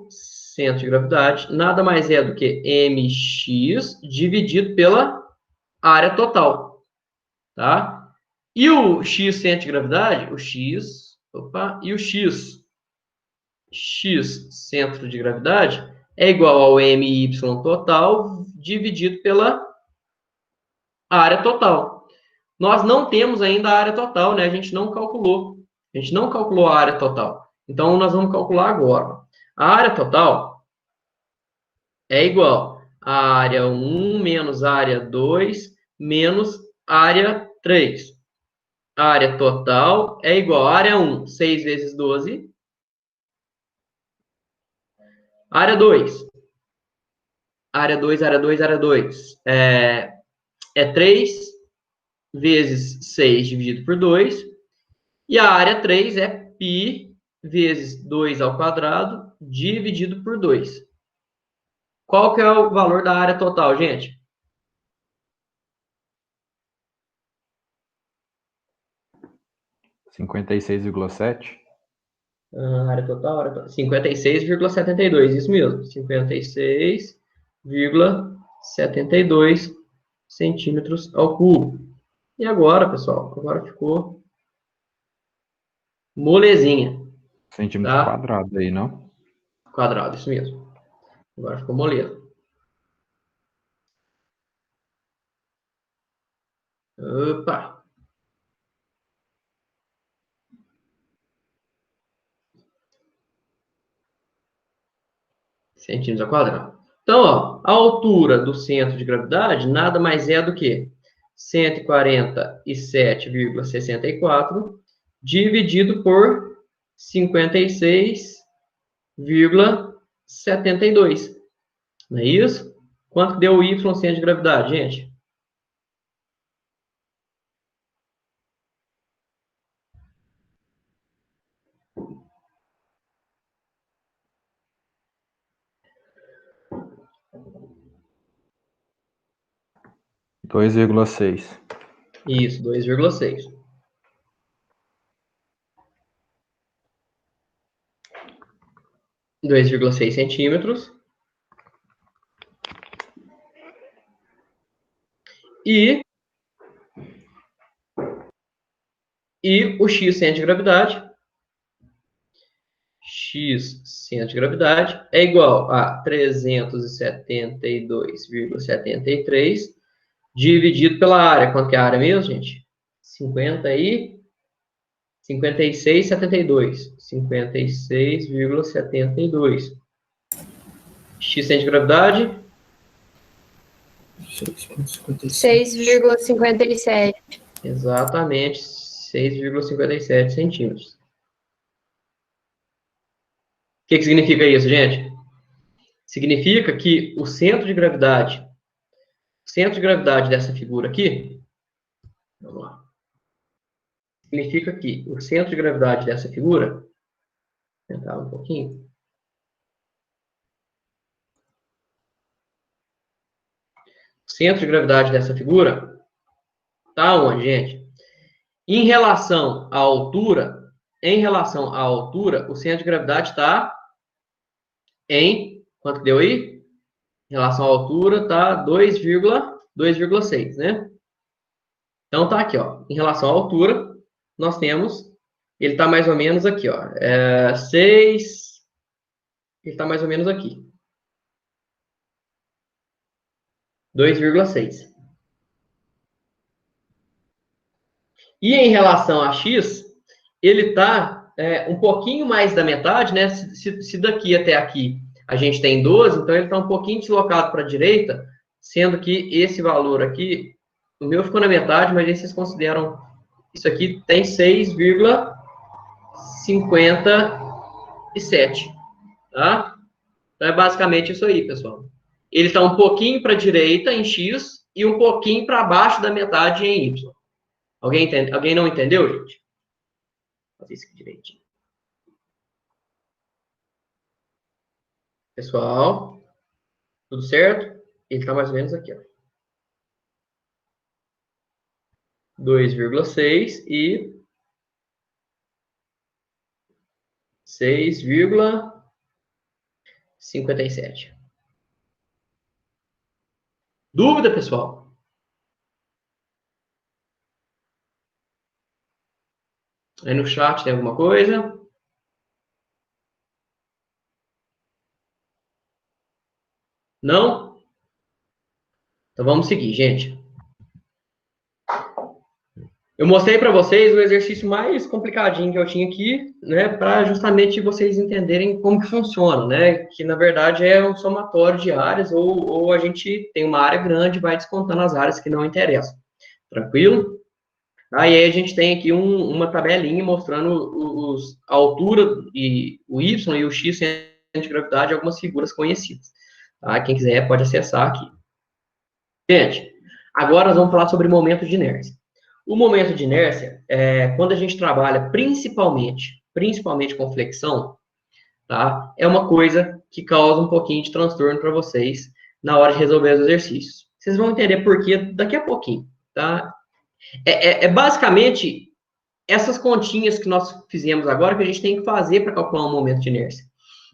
centro de gravidade, nada mais é do que mx dividido pela área total, tá? E o x centro de gravidade, x centro de gravidade é igual ao my total dividido pela área total. Nós não temos ainda a área total, né? A gente não calculou. A gente não calculou a área total. Então, nós vamos calcular agora. A área total é igual a área 1 menos a área 2 menos a área 3. A área total é igual a área 1, 6 vezes 12. Área 2. Área 2 é 3 vezes 6 dividido por 2. E a área 3 é π vezes 2 ao quadrado dividido por 2. Qual que é o valor da área total, gente? Área total, 56,72, isso mesmo. 56,72 centímetros ao cubo. E agora, pessoal, agora ficou molezinha. Centímetro quadrado aí, não? Quadrado, isso mesmo. Agora ficou moleza. Opa! Centímetros ao quadrado. Então, ó, a altura do centro de gravidade nada mais é do que 147,64 dividido por 56,72. Não é isso? Quanto que deu o Y centro de gravidade, gente? Dois 2,6. Isso, 2,6. 2,6 centímetros. E o X centro de gravidade. X centro de gravidade é igual a 372,73 dividido pela área. Quanto que é a área mesmo, gente? 56,72. 56,72. X centro de gravidade? 6,57. Exatamente, 6,57 centímetros. O que significa isso, gente? Significa que o centro de gravidade dessa figura aqui, vamos lá. Significa que o centro de gravidade dessa figura, vou tentar um pouquinho. O centro de gravidade dessa figura está onde, gente? Em relação à altura, o centro de gravidade está em, quanto deu aí? Em relação à altura, está 2,6, né? Então, tá aqui, ó. Em relação à altura, nós temos, ele está mais ou menos aqui, ó. 6, ele está mais ou menos aqui. 2,6. E em relação a x, ele está um pouquinho mais da metade, né? Se daqui até aqui a gente tem 12, então ele está um pouquinho deslocado para a direita, sendo que esse valor aqui, o meu ficou na metade, mas aí vocês consideram, isso aqui tem 6,57, tá? Então é basicamente isso aí, pessoal. Ele está um pouquinho para a direita em x e um pouquinho para baixo da metade em y. Alguém entende? Alguém não entendeu, gente? Vou fazer isso aqui direitinho. Pessoal, tudo certo? Ele está mais ou menos aqui, ó. 2,6 e 6,57. Dúvida, pessoal? Aí no chat tem alguma coisa? Não? Então vamos seguir, gente. Eu mostrei para vocês o exercício mais complicadinho que eu tinha aqui, né, para justamente vocês entenderem como que funciona, né, que na verdade é um somatório de áreas ou a gente tem uma área grande e vai descontando as áreas que não interessam. Tranquilo? Aí a gente tem aqui uma tabelinha mostrando a altura e o Y e o X centro de gravidade de algumas figuras conhecidas. Tá? Quem quiser pode acessar aqui. Gente, agora nós vamos falar sobre momento de inércia. O momento de inércia, quando a gente trabalha principalmente com flexão, tá? É uma coisa que causa um pouquinho de transtorno para vocês na hora de resolver os exercícios. Vocês vão entender por quê daqui a pouquinho, tá? Basicamente essas continhas que nós fizemos agora que a gente tem que fazer para calcular um momento de inércia.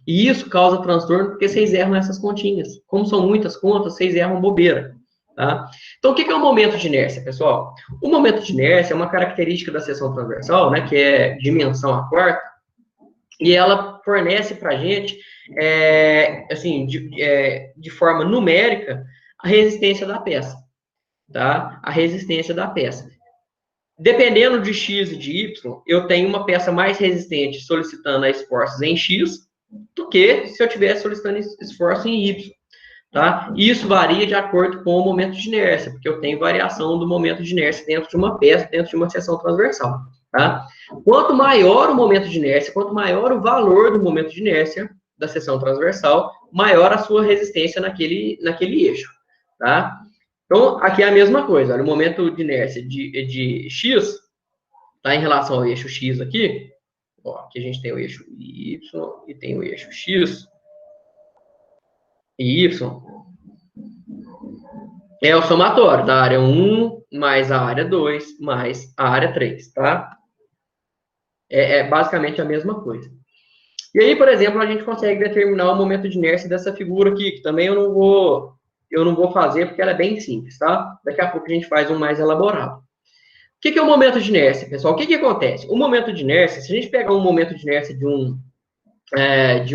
E isso causa transtorno porque vocês erram essas continhas. Como são muitas contas, vocês erram bobeira. Tá? Então, o que é o momento de inércia, pessoal? O momento de inércia é uma característica da seção transversal, né, que é dimensão a quarta, e ela fornece para a gente, assim, de forma numérica, a resistência da peça. Tá? A resistência da peça. Dependendo de X e de Y, eu tenho uma peça mais resistente solicitando esforços em X do que se eu estivesse solicitando esforço em Y. Tá? E isso varia de acordo com o momento de inércia, porque eu tenho variação do momento de inércia dentro de uma peça, dentro de uma seção transversal. Tá? Quanto maior o momento de inércia, quanto maior o valor do momento de inércia da seção transversal, maior a sua resistência naquele eixo. Tá? Então, aqui é a mesma coisa. Olha, o momento de inércia de X, tá, em relação ao eixo X aqui, ó, aqui a gente tem o eixo Y e tem o eixo X e Y. É o somatório da área 1 mais a área 2 mais a área 3, tá? É basicamente a mesma coisa. E aí, por exemplo, a gente consegue determinar o momento de inércia dessa figura aqui, que também eu não vou fazer porque ela é bem simples, tá? Daqui a pouco a gente faz um mais elaborado. O que é o momento de inércia, pessoal? O que acontece? O momento de inércia, se a gente pegar um momento de inércia de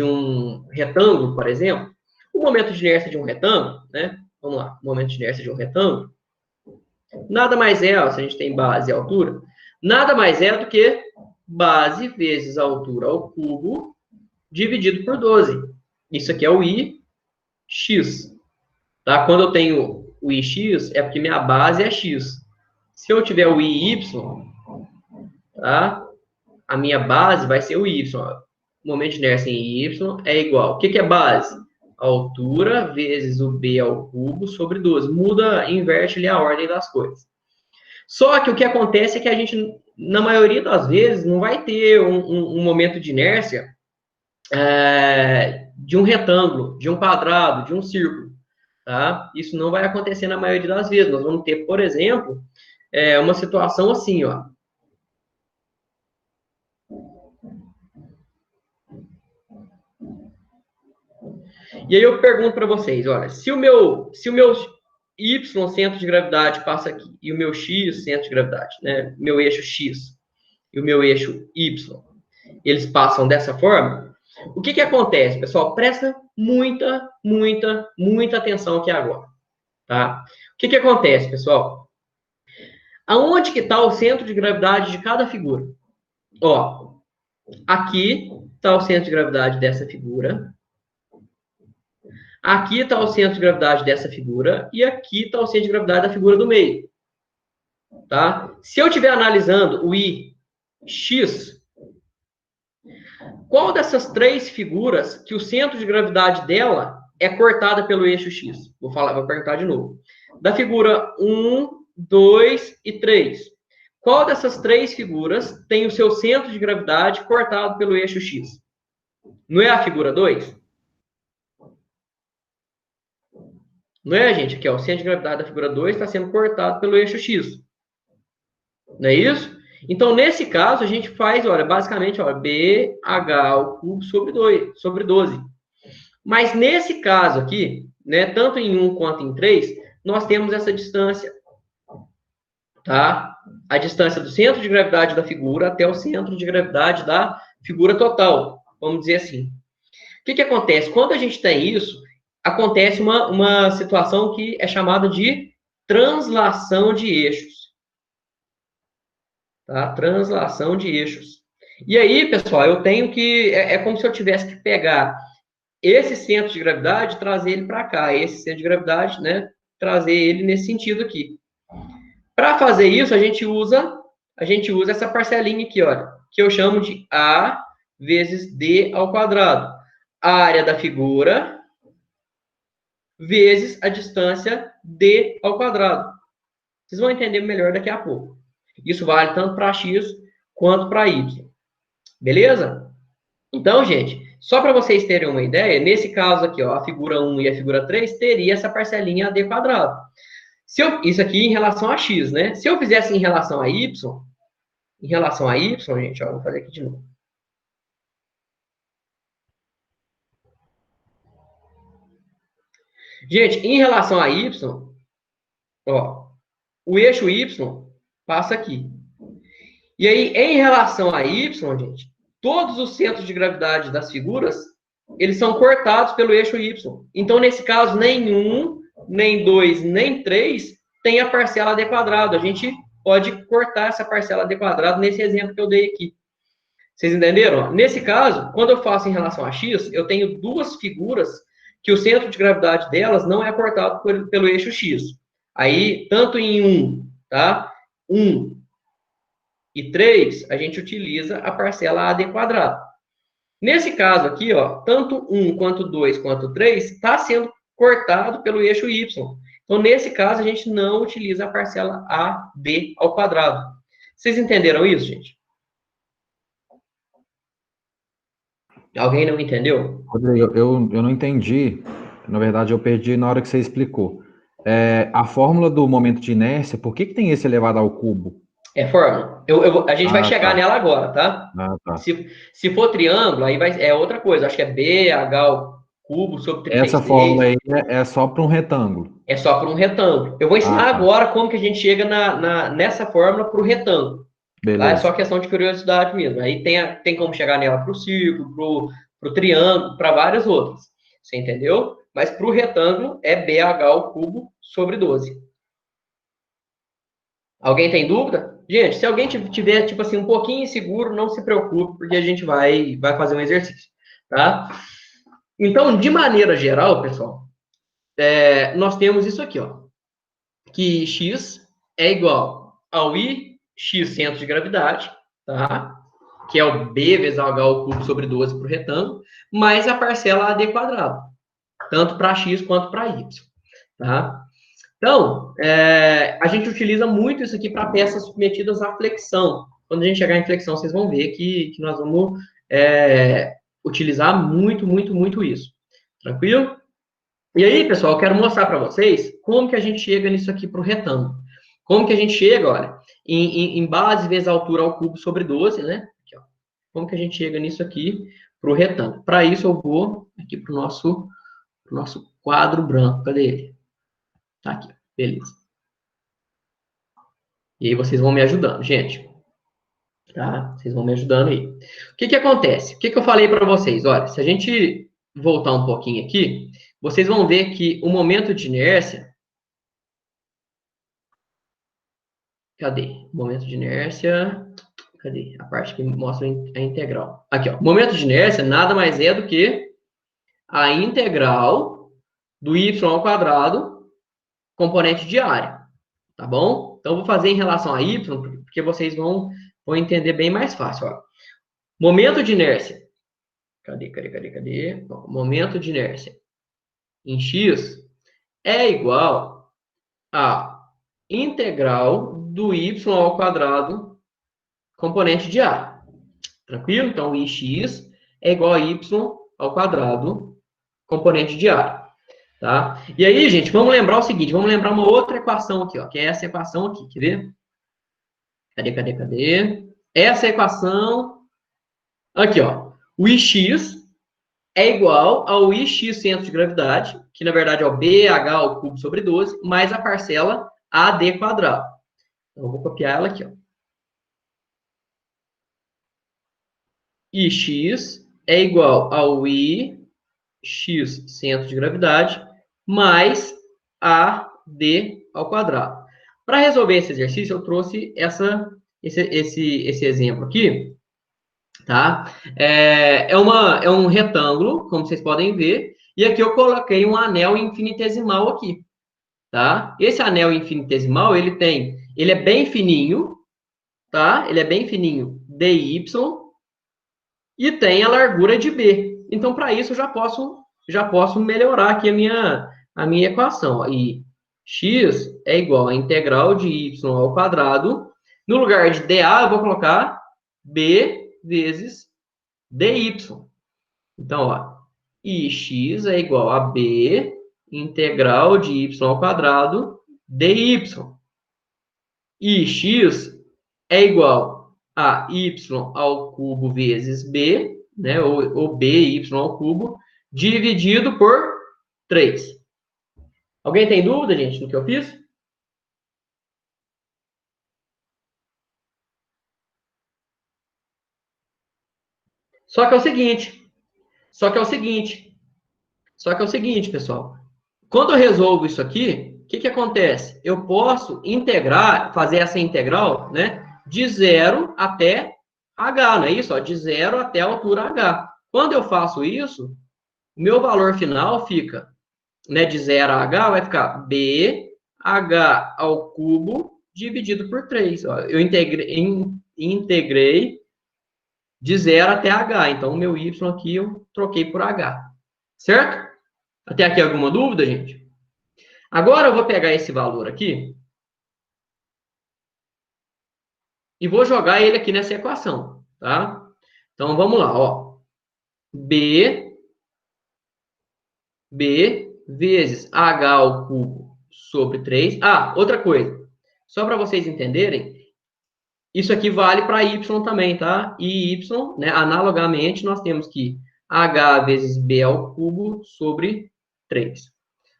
um retângulo, por exemplo, o momento de inércia de um retângulo, né? Vamos lá, o momento de inércia de um retângulo, nada mais é, ó, se a gente tem base e altura, nada mais é do que base vezes a altura ao cubo dividido por 12. Isso aqui é o IX. Tá? Quando eu tenho o IX, é porque minha base é X. Se eu tiver o IY, tá? A minha base vai ser o Y. O momento de inércia em Y é igual. O que é base? A altura vezes o B ao cubo sobre 12. Muda, inverte ali a ordem das coisas. Só que o que acontece é que a gente, na maioria das vezes, não vai ter um momento de inércia de um retângulo, de um quadrado, de um círculo. Tá? Isso não vai acontecer na maioria das vezes. Nós vamos ter, por exemplo, uma situação assim, ó. E aí eu pergunto para vocês, olha, se o meu Y centro de gravidade passa aqui e o meu X centro de gravidade, né, meu eixo X e o meu eixo Y, eles passam dessa forma, o que acontece, pessoal? Presta muita atenção aqui agora, tá? O que acontece, pessoal? Aonde que está o centro de gravidade de cada figura? Ó, aqui está o centro de gravidade dessa figura. Aqui está o centro de gravidade dessa figura. E aqui está o centro de gravidade da figura do meio. Tá? Se eu estiver analisando o IX, qual dessas três figuras que o centro de gravidade dela é cortada pelo eixo X? Vou perguntar de novo. Da figura 1, 2 e 3. Qual dessas três figuras tem o seu centro de gravidade cortado pelo eixo X? Não é a figura 2? Não é, gente? Aqui, ó, o centro de gravidade da figura 2 está sendo cortado pelo eixo X. Não é isso? Então, nesse caso, a gente faz, olha, basicamente, ó, BH ao cubo sobre 12. Mas nesse caso aqui, né, tanto em 1 quanto em 3, nós temos essa distância, tá? A distância do centro de gravidade da figura até o centro de gravidade da figura total, vamos dizer assim. O que acontece? Quando a gente tem isso, acontece uma situação que é chamada de translação de eixos. Tá? Translação de eixos. E aí, pessoal, eu tenho que... É como se eu tivesse que pegar esse centro de gravidade e trazer ele para cá. Esse centro de gravidade, né? Trazer ele nesse sentido aqui. Para fazer isso, a gente usa essa parcelinha aqui, olha, que eu chamo de A vezes D ao quadrado. A área da figura vezes a distância D ao quadrado. Vocês vão entender melhor daqui a pouco. Isso vale tanto para X quanto para Y. Beleza? Então, gente, só para vocês terem uma ideia, nesse caso aqui, ó, a figura 1 e a figura 3 teria essa parcelinha AD quadrado. Isso aqui em relação a X, né? Se eu fizesse em relação a Y, gente, ó, vou fazer aqui de novo. Gente, em relação a Y, ó, o eixo Y passa aqui. E aí, em relação a Y, gente, todos os centros de gravidade das figuras, eles são cortados pelo eixo Y. Então, nesse caso, nem 1, nem 2, nem 3 tem a parcela AD quadrado. A gente pode cortar essa parcela AD quadrado nesse exemplo que eu dei aqui. Vocês entenderam? Nesse caso, quando eu faço em relação a X, eu tenho duas figuras que o centro de gravidade delas não é cortado pelo eixo X. Aí, tanto em 1, tá? 1 e 3, a gente utiliza a parcela AD quadrado. Nesse caso aqui, ó, tanto 1 quanto 2 quanto 3 está sendo cortado pelo eixo Y. Então, nesse caso, a gente não utiliza a parcela AD ao quadrado. Vocês entenderam isso, gente? Alguém não entendeu? Rodrigo, eu não entendi. Na verdade, eu perdi na hora que você explicou. A fórmula do momento de inércia, por que tem esse elevado ao cubo? É fórmula. A gente vai chegar nela agora, tá? Tá. Se for triângulo, aí é outra coisa. Acho que é BH ao cubo sobre 36. Essa fórmula aí é só para um retângulo. É só para um retângulo. Eu vou ensinar agora como que a gente chega nessa fórmula para o retângulo. Beleza. Tá? É só questão de curiosidade mesmo. Aí tem como chegar nela para o círculo, para o triângulo, para várias outras. Você entendeu? Mas para o retângulo é BH ao cubo sobre 12. Alguém tem dúvida? Gente, se alguém tiver, tipo assim, um pouquinho inseguro, não se preocupe, porque a gente vai fazer um exercício, tá? Então, de maneira geral, pessoal, nós temos isso aqui, ó. Que X é igual ao I, X centro de gravidade, tá? Que é o B vezes H ao cubo sobre 12 para o retângulo, mais a parcela AD quadrado, tanto para X quanto para Y, tá? Então, a gente utiliza muito isso aqui para peças submetidas à flexão. Quando a gente chegar em flexão, vocês vão ver que nós vamos utilizar muito, muito, muito isso. Tranquilo? E aí, pessoal, eu quero mostrar para vocês como que a gente chega nisso aqui para o retângulo. Como que a gente chega, olha, em base vezes altura ao cubo sobre 12, né? Aqui, ó. Como que a gente chega nisso aqui para o retângulo? Para isso, eu vou aqui para o nosso quadro branco. Cadê ele? Tá aqui, beleza. E aí vocês vão me ajudando, gente. Tá? Vocês vão me ajudando aí. O que acontece? O que eu falei para vocês? Olha, se a gente voltar um pouquinho aqui, vocês vão ver que o momento de inércia... Cadê? Momento de inércia... Cadê? A parte que mostra a integral. Aqui, ó. Momento de inércia nada mais é do que a integral do y ao quadrado componente de área, tá bom? Então, eu vou fazer em relação a y, porque vocês vão entender bem mais fácil, ó. Momento de inércia. Cadê? Bom, momento de inércia em x é igual a integral do y ao quadrado componente de área. Tranquilo? Então, ix é igual a y ao quadrado componente de área. Tá? E aí, gente, vamos lembrar o seguinte, vamos lembrar uma outra equação aqui, ó, que é essa equação aqui, quer ver? Cadê? Essa equação, aqui, ó, o ix é igual ao ix centro de gravidade, que na verdade é o BH ao cubo sobre 12, mais a parcela AD quadrado. Então, eu vou copiar ela aqui, ó. Ix é igual ao ix centro de gravidade mais AD ao quadrado. Para resolver esse exercício, eu trouxe esse exemplo aqui, tá? É um retângulo, como vocês podem ver, e aqui eu coloquei um anel infinitesimal aqui, tá? Esse anel infinitesimal, ele é bem fininho, tá? Ele é bem fininho, dy, e tem a largura de b. Então, para isso, eu já posso melhorar aqui a minha equação, ó. E x é igual a integral de y ao quadrado. No lugar de dA, eu vou colocar b vezes dy. Então, ó, ix é igual a b integral de y ao quadrado dy. E x é igual a y ao cubo vezes b, né, ou by ao cubo, dividido por 3. Alguém tem dúvida, gente, no que eu fiz? Só que é o seguinte, pessoal. Quando eu resolvo isso aqui, o que acontece? Eu posso fazer essa integral, né, de 0 até h, não é isso? Ó, de 0 até a altura h. Quando eu faço isso, o meu valor final fica, né, de 0 a h, vai ficar bh ao cubo dividido por 3. Ó, eu integrei de 0 até h. Então, o meu y aqui eu troquei por h. Certo? Até aqui alguma dúvida, gente? Agora eu vou pegar esse valor aqui e vou jogar ele aqui nessa equação, tá? Então, vamos lá, ó. B vezes h ao cubo sobre 3. Ah, outra coisa. Só para vocês entenderem, isso aqui vale para y também, tá? E y, né, analogamente, nós temos que h vezes b ao cubo sobre 3.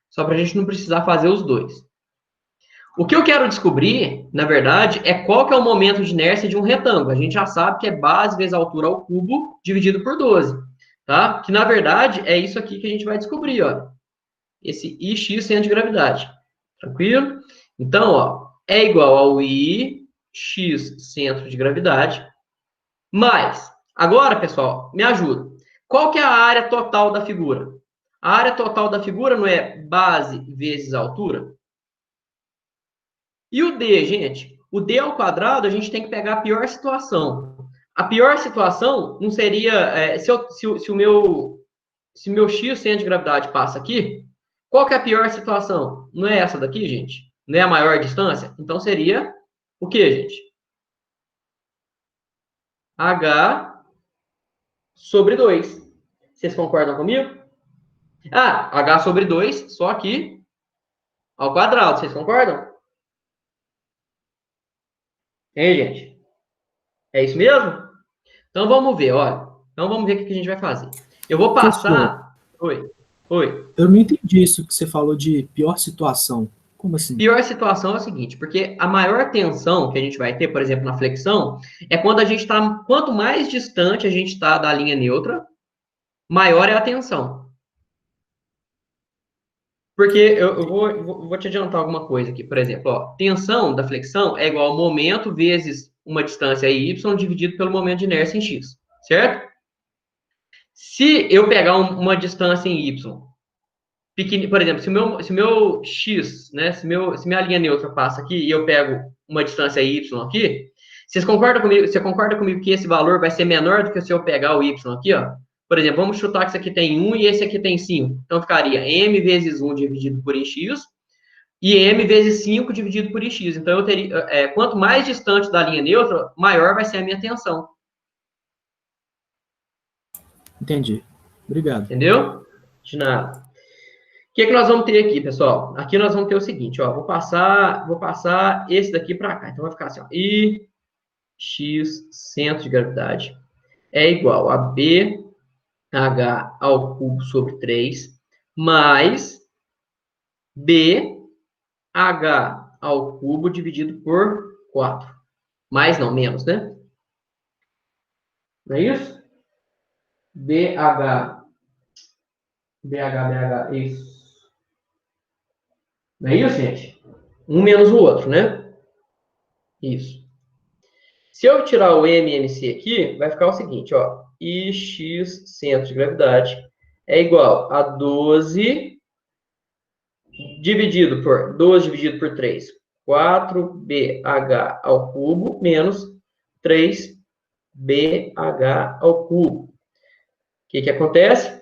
Só para a gente não precisar fazer os dois. O que eu quero descobrir, na verdade, é qual que é o momento de inércia de um retângulo. A gente já sabe que é base vezes altura ao cubo dividido por 12, tá? Que, na verdade, é isso aqui que a gente vai descobrir, ó. Esse ix centro de gravidade. Tranquilo? Então, ó, é igual ao ix centro de gravidade, mais... Agora, pessoal, me ajuda. Qual que é a área total da figura? A área total da figura não é base vezes altura? E o D, gente? O D ao quadrado, a gente tem que pegar a pior situação. A pior situação não seria... se o meu x centro de gravidade passa aqui, qual que é a pior situação? Não é essa daqui, gente? Não é a maior distância? Então, seria o quê, gente? H sobre 2. Vocês concordam comigo? Ah, H sobre 2, só aqui ao quadrado. Vocês concordam? Hein, gente? É isso mesmo? Então, vamos ver, olha. Então, vamos ver o que a gente vai fazer. Eu vou passar... Oi. Eu não entendi isso que você falou de pior situação. Como assim? Pior situação é o seguinte, porque a maior tensão que a gente vai ter, por exemplo, na flexão, é quando a gente está... Quanto mais distante a gente está da linha neutra, maior é a tensão. Porque eu vou te adiantar alguma coisa aqui. Por exemplo, ó, tensão da flexão é igual ao momento vezes uma distância y dividido pelo momento de inércia em x, certo? Se eu pegar uma distância em y, pequeno, por exemplo, se o meu x, né, se minha linha neutra passa aqui e eu pego uma distância y aqui, você concorda comigo que esse valor vai ser menor do que se eu pegar o y aqui, ó? Por exemplo, vamos chutar que esse aqui tem 1 e esse aqui tem 5. Então, ficaria m vezes 1 dividido por x e m vezes 5 dividido por x. Então, eu teria, quanto mais distante da linha neutra, maior vai ser a minha tensão. Entendi. Obrigado. Entendeu? De nada. que nós vamos ter aqui, pessoal? Aqui nós vamos ter o seguinte, ó, vou passar esse daqui para cá. Então vai ficar assim, ó, I x centro de gravidade é igual a BH ao cubo sobre 3 mais BH ao cubo dividido por 4. Mais não, menos, né? Não é isso? BH, isso. Não é isso, gente? Um menos o outro, né? Isso. Se eu tirar o MMC aqui, vai ficar o seguinte, ó. IX centro de gravidade é igual a 12 dividido por 3. 4BH ao cubo menos 3BH ao cubo. O que acontece?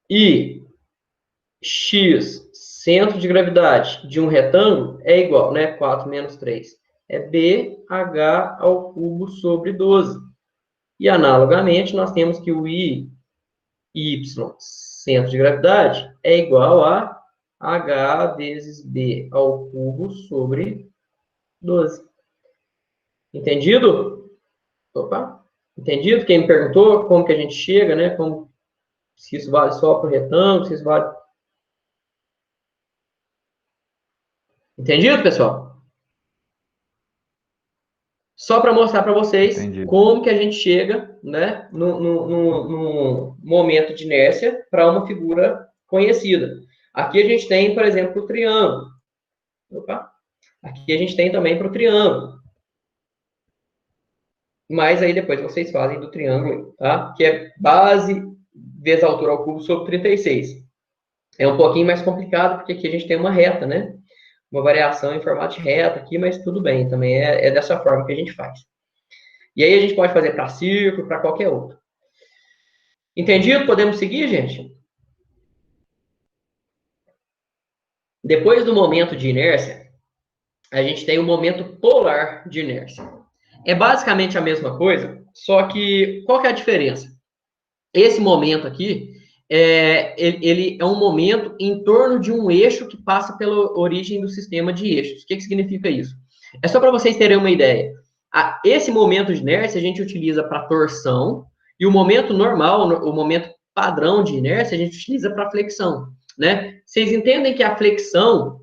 I x centro de gravidade de um retângulo é igual, né? 4 menos 3. É BH ao cubo sobre 12. E, analogamente, nós temos que o Y, centro de gravidade, é igual a H vezes B ao cubo sobre 12. Entendido? Opa! Entendido? Quem me perguntou como que a gente chega, né? Como, se isso vale só para o retângulo, se isso vale... Entendido, pessoal? Só para mostrar para vocês como que a gente chega, né, no momento de inércia para uma figura conhecida. Aqui a gente tem, por exemplo, o triângulo. Opa. Aqui a gente tem também para o triângulo. Mas aí depois vocês fazem do triângulo, tá? Que é base vezes a altura ao cubo sobre 36. É um pouquinho mais complicado, porque aqui a gente tem uma reta, né? Uma variação em formato de reta aqui, mas tudo bem, também é dessa forma que a gente faz. E aí a gente pode fazer para círculo, para qualquer outro. Entendido? Podemos seguir, gente? Depois do momento de inércia, a gente tem o momento polar de inércia. É basicamente a mesma coisa, só que qual que é a diferença? Esse momento aqui, ele é um momento em torno de um eixo que passa pela origem do sistema de eixos. O que significa isso? É só para vocês terem uma ideia. Esse momento de inércia a gente utiliza para torção, e o momento normal, o momento padrão de inércia, a gente utiliza para flexão, né? Vocês entendem que a flexão,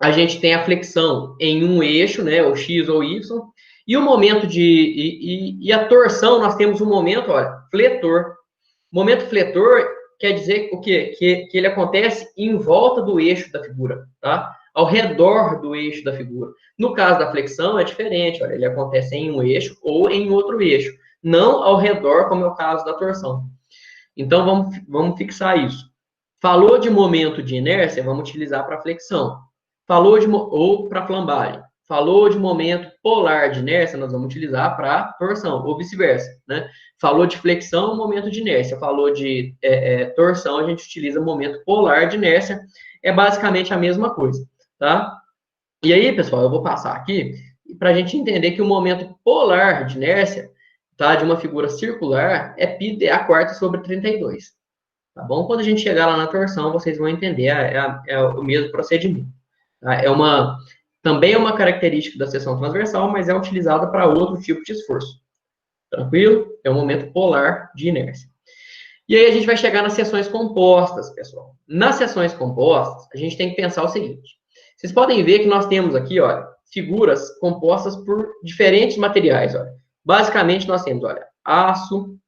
a gente tem a flexão em um eixo, né, ou X ou Y, e o momento e a torção, nós temos um momento, olha, fletor. O momento fletor quer dizer o quê? Que ele acontece em volta do eixo da figura, tá? Ao redor do eixo da figura. No caso da flexão é diferente, olha, ele acontece em um eixo ou em outro eixo, não ao redor, como é o caso da torção. Então, vamos fixar isso. Falou de momento de inércia, vamos utilizar para flexão. Falou ou para flambagem. Falou de momento polar de inércia, nós vamos utilizar para torção, ou vice-versa, né? Falou de flexão, momento de inércia. Falou de torção, a gente utiliza momento polar de inércia. É basicamente a mesma coisa, tá? E aí, pessoal, eu vou passar aqui para a gente entender que o momento polar de inércia, tá, de uma figura circular é πdA quarta sobre 32. Tá bom? Quando a gente chegar lá na torção, vocês vão entender, é o mesmo procedimento. Tá? Também é uma característica da seção transversal, mas é utilizada para outro tipo de esforço. Tranquilo? É o momento polar de inércia. E aí a gente vai chegar nas seções compostas, pessoal. Nas seções compostas, a gente tem que pensar o seguinte. Vocês podem ver que nós temos aqui, olha, figuras compostas por diferentes materiais, olha. Basicamente, nós temos, olha, aço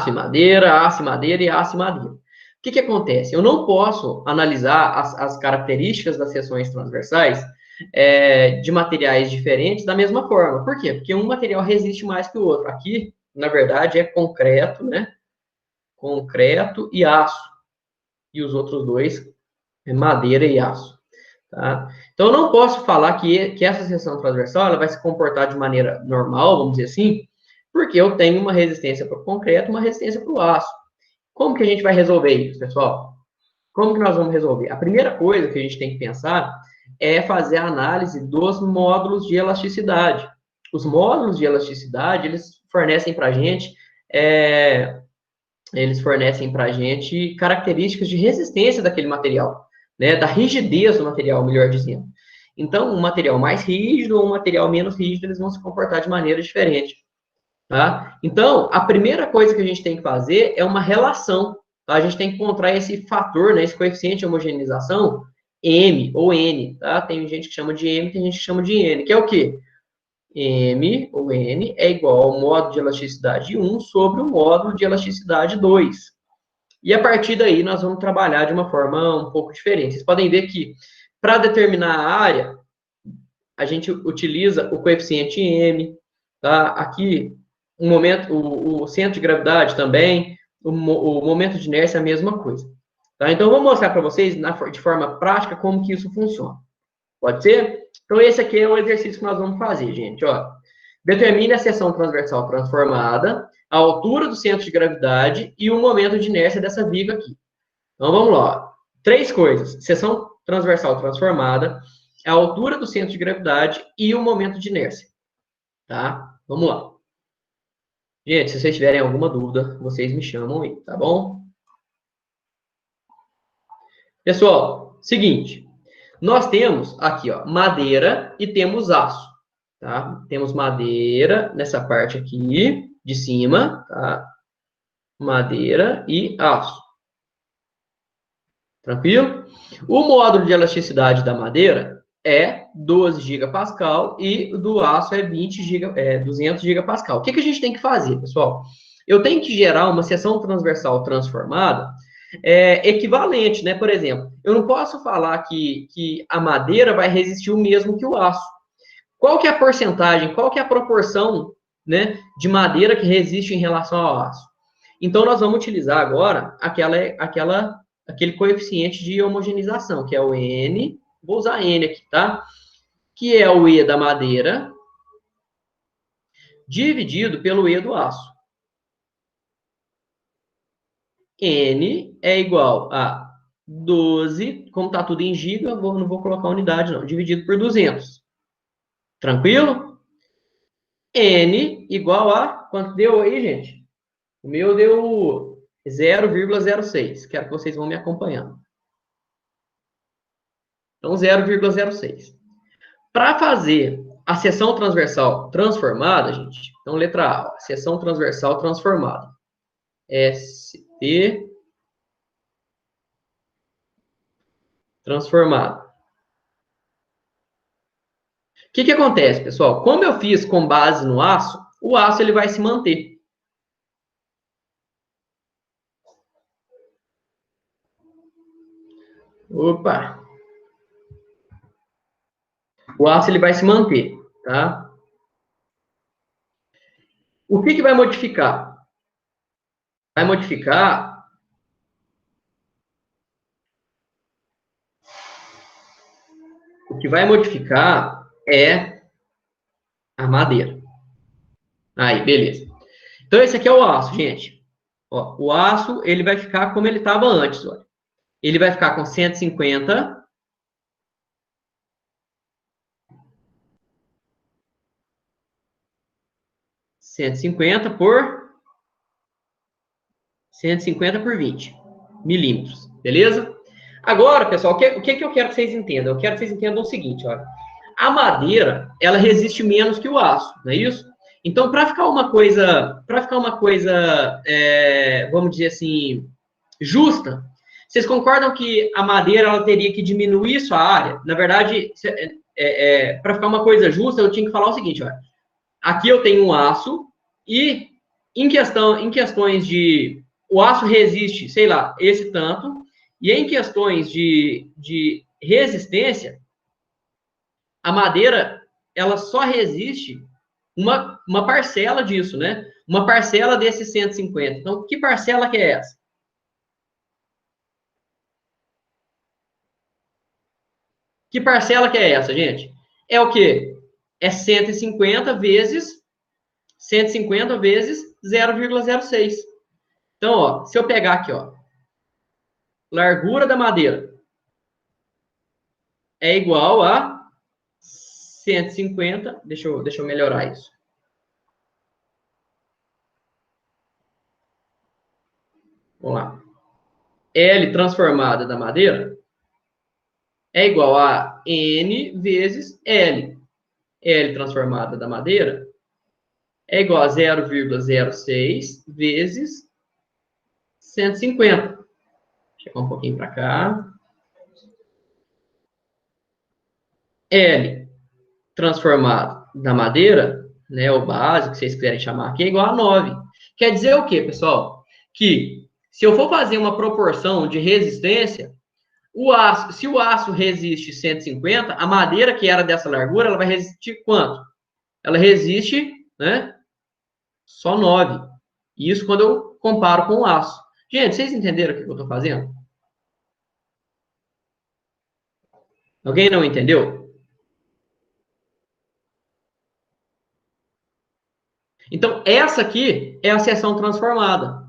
e madeira e aço e madeira. O que acontece? Eu não posso analisar as características das seções transversais de materiais diferentes da mesma forma. Por quê? Porque um material resiste mais que o outro. Aqui, na verdade, é concreto, né? Concreto e aço. E os outros dois é madeira e aço. Tá? Então, eu não posso falar que essa seção transversal ela vai se comportar de maneira normal, vamos dizer assim, porque eu tenho uma resistência para o concreto e uma resistência para o aço. Como que a gente vai resolver isso, pessoal? Como que nós vamos resolver? A primeira coisa que a gente tem que pensar é fazer a análise dos módulos de elasticidade. Os módulos de elasticidade, eles fornecem para a gente eles fornecem para a gente características de resistência daquele material, né? Da rigidez do material, melhor dizendo. Então, um material mais rígido ou um material menos rígido, eles vão se comportar de maneira diferente, tá? Então, a primeira coisa que a gente tem que fazer é uma relação, tá? A gente tem que encontrar esse fator, né, esse coeficiente de homogeneização, M ou N, tá? Tem gente que chama de M, tem gente que chama de N, que é o quê? M, ou N, é igual ao módulo de elasticidade 1 sobre o módulo de elasticidade 2. E a partir daí, nós vamos trabalhar de uma forma um pouco diferente. Vocês podem ver que, para determinar a área, a gente utiliza o coeficiente M, tá? Aqui, o centro de gravidade também, o momento de inércia é a mesma coisa. Tá? Então, eu vou mostrar para vocês, de forma prática, como que isso funciona. Pode ser? Então, esse aqui é o exercício que nós vamos fazer, gente. Ó. Determine a seção transversal transformada, a altura do centro de gravidade e o momento de inércia dessa viga aqui. Então, vamos lá. 3 coisas. Seção transversal transformada, a altura do centro de gravidade e o momento de inércia. Tá? Vamos lá. Gente, se vocês tiverem alguma dúvida, vocês me chamam aí, tá bom? Pessoal, seguinte. Nós temos aqui, ó, madeira e temos aço, tá? Temos madeira nessa parte aqui de cima, tá? Madeira e aço. Tranquilo? O módulo de elasticidade da madeira é 12 gigapascal e do aço é 200 gigapascal. O que a gente tem que fazer, pessoal? Eu tenho que gerar uma seção transversal transformada equivalente, né? Por exemplo, eu não posso falar que a madeira vai resistir o mesmo que o aço. Qual que é a porcentagem, qual que é a proporção, né, de madeira que resiste em relação ao aço? Então, nós vamos utilizar agora aquele coeficiente de homogeneização, que é o N, vou usar N aqui, tá? Que é o E da madeira dividido pelo E do aço. N é igual a 12, como está tudo em giga, eu não vou colocar unidade não, dividido por 200. Tranquilo? N igual a, quanto deu aí, gente? O meu deu 0,06. Quero que vocês vão me acompanhando. Então, 0,06. Para fazer a seção transversal transformada, gente, então, letra A, ó, seção transversal transformada. ST transformada. O que acontece, pessoal? Como eu fiz com base no aço, o aço ele vai se manter. Opa! O aço ele vai se manter, tá? O que vai modificar? Vai modificar o que vai modificar é a madeira. Aí, beleza. Então, esse aqui é o aço, gente. Ó, o aço, ele vai ficar como ele estava antes, olha. Ele vai ficar com 150. Por 150 por 20 milímetros, beleza? Agora, pessoal, o que eu quero que vocês entendam? Eu quero que vocês entendam o seguinte, olha. A madeira, ela resiste menos que o aço, não é isso? Então, para ficar uma coisa, vamos dizer assim, justa, vocês concordam que a madeira ela teria que diminuir sua área? Na verdade, para ficar uma coisa justa, eu tinha que falar o seguinte, olha. Aqui eu tenho um aço e em questões de o aço resiste, sei lá, esse tanto, e em questões de resistência, a madeira ela só resiste uma parcela disso, né? Uma parcela desses 150. Então, que parcela que é essa? Que parcela que é essa, gente? É o quê? É 150 vezes 0,06. Então, ó, se eu pegar aqui, ó, largura da madeira é igual a 150, deixa eu melhorar isso. Vamos lá. L transformada da madeira é igual a N vezes L. L transformada da madeira é igual a 0,06 vezes 150. Chegar um pouquinho para cá. L transformado da madeira, né, o básico, que vocês quiserem chamar aqui, é igual a 9. Quer dizer o quê, pessoal? Que se eu for fazer uma proporção de resistência, se o aço resiste 150, a madeira que era dessa largura, ela vai resistir quanto? Ela resiste, né, só 9. Isso quando eu comparo com o aço. Gente, vocês entenderam o que eu estou fazendo? Alguém não entendeu? Então, essa aqui é a seção transformada.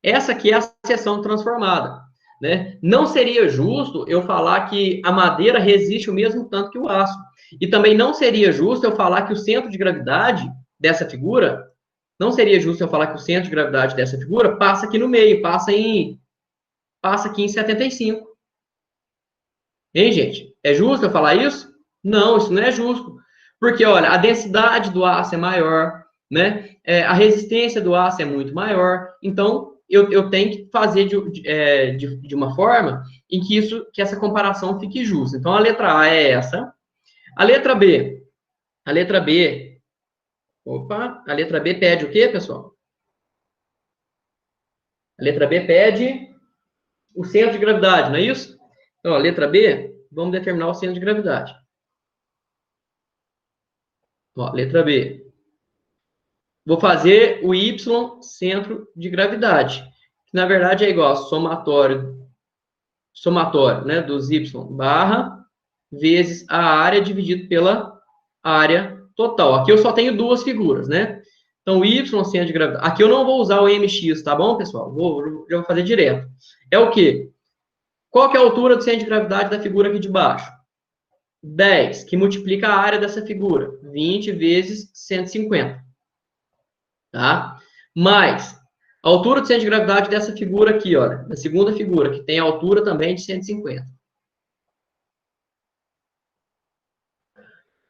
Essa aqui é a seção transformada. Né? Não seria justo eu falar que a madeira resiste o mesmo tanto que o aço. E também não seria justo eu falar que o centro de gravidade dessa figura, não seria justo eu falar que o centro de gravidade dessa figura passa aqui no meio, passa aqui em 75. Hein, gente? É justo eu falar isso? Não, isso não é justo. Porque, olha, a densidade do aço é maior, né? A resistência do aço é muito maior. Então, eu tenho que fazer de uma forma em que essa comparação fique justa. Então, a letra A é essa. A letra B pede o quê, pessoal? A letra B pede o centro de gravidade, não é isso? Então, a letra B, vamos determinar o centro de gravidade. Ó, letra B. Vou fazer o Y centro de gravidade, que na verdade é igual a somatório, né, dos Y barra vezes a área dividido pela área total. Aqui eu só tenho duas figuras, né? Então, o Y centro de gravidade. Aqui eu não vou usar o MX, tá bom, pessoal? Eu vou fazer direto. É o quê? Qual que é a altura do centro de gravidade da figura aqui de baixo? 10, que multiplica a área dessa figura. 20 vezes 150. Tá? Mais a altura do centro de gravidade dessa figura aqui, olha. Da segunda figura, que tem a altura também de 150.